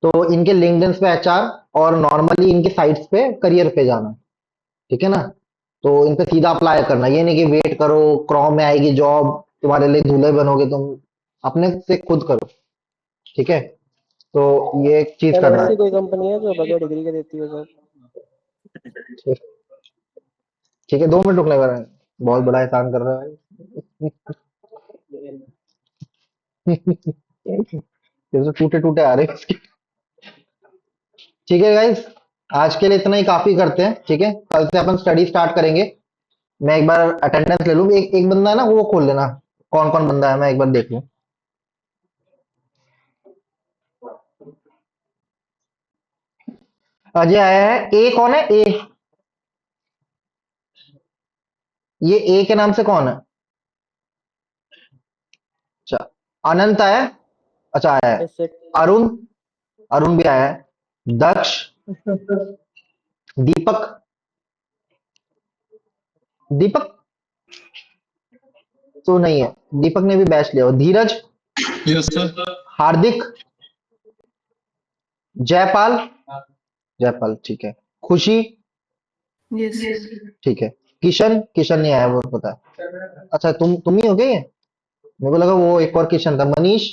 तो इनके लिंक्डइन पे एचआर और नॉर्मली इनके साइट्स पे करियर पे जाना, ठीक है ना। तो इन पे सीधा अप्लाई करना, ये नहीं कि वेट करो क्रॉम में आएगी जॉब तुम्हारे लिए दूल्हे बनोगे तुम, अपने से खुद करो, ठीक है। तो ये एक चीज सर करना ऐसी है। कोई कंपनी है जो बगैर डिग्री के देती हो सर? ठीक ठीक है, 2 मिनट रुकने का, बहुत बड़ा एहसान कर रहा है ये तो टूटे टूटे आ रहे हैं इसके। ठीक है गाइस, आज के लिए इतना ही काफी करते हैं, ठीक है। कल से अपन स्टडी स्टार्ट करेंगे। मैं एक बार अटेंडेंस ले लूं, एक एक बंदा है ना वो खोल लेना, कौन कौन बंदा है मैं एक बार देख लूं। अजय आया है, ए कौन है ए? ये ए के नाम से कौन है? अच्छा, अनंत आया है? अच्छा आया है। ऐसे अरुण, अरुण भी आया है। दक्ष, दीपक, दीपक तो नहीं है, दीपक ने भी बैच लिया। और धीरज, यस सर। हार्दिक, जयपाल, जयपाल ठीक है। खुशी, Yes. ठीक है। किशन, किशन नहीं आया वो पता है। अच्छा तुम ही हो गए ये, मेरे को लगा वो एक और किशन था। मनीष,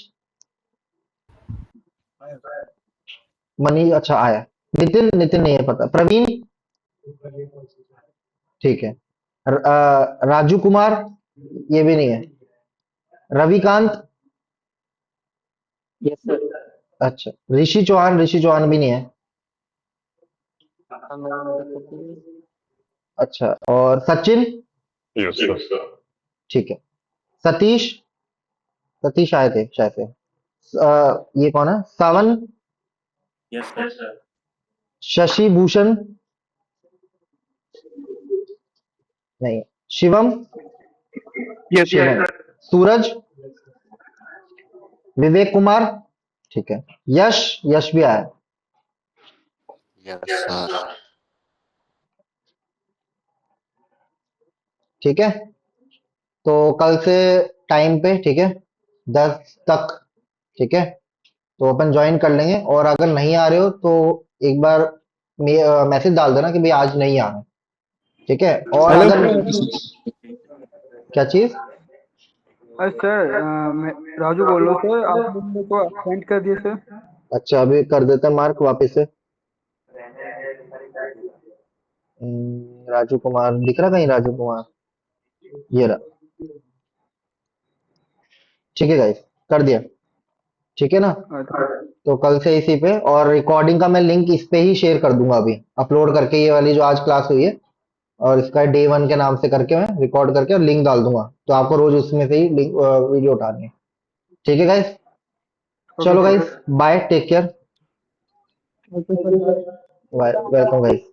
मनीष अच्छा आया। नितिन, नितिन नहीं है पता। प्रवीण, ठीक है। राजू कुमार, ये भी नहीं है। Ravikant, yes sir. अच्छा। ऋषि चौहान, ऋषि चौहान भी नहीं है। हाँ, मैंने तो खुद ही- अच्छा और सचिन, यस सर। ठीक है। सतीश, सतीश आए थे शायद से। ये कौन है? सावन, यस सर। शशि भूषण नहीं। शिवम, Yes, शिवम। sir. सूरज, विवेक कुमार, ठीक है। यश, यश भी आया, यस सर। ठीक है। तो कल से टाइम पे, ठीक है, 10 तक, ठीक है। तो अपन ज्वाइन कर लेंगे, और अगर नहीं आ रहे हो तो एक बार मैसेज डाल देना कि भाई आज नहीं आ रहा, ठीक है। और हेलो अगर सर। क्या चीज? सर मैं राजू बोल रहा हूँ सर, आपने मेरे को सेंड कर दिया सर। अच्छा अभी कर देते हैं मार्क वापस से। राजू कुमार दिख रहा कहीं? राजू कुमार ये रहा, ठीक है गाइस, कर दिया, ठीक है ना। अच्छा तो कल से इसी पे, और रिकॉर्डिंग का मैं लिंक इस पे ही शेयर कर दूंगा अभी, अपलोड करके, ये वाली जो आज क्लास हुई है, और इसका डे 1 के नाम से करके मैं रिकॉर्ड करके और लिंक डाल दूंगा, तो आपको रोज उसमें से ही लिंक वीडियो उठानी है, ठीक है गाइस। ओके चलो sir. Guys, bye, take care, okay sir. Bye, welcome guys.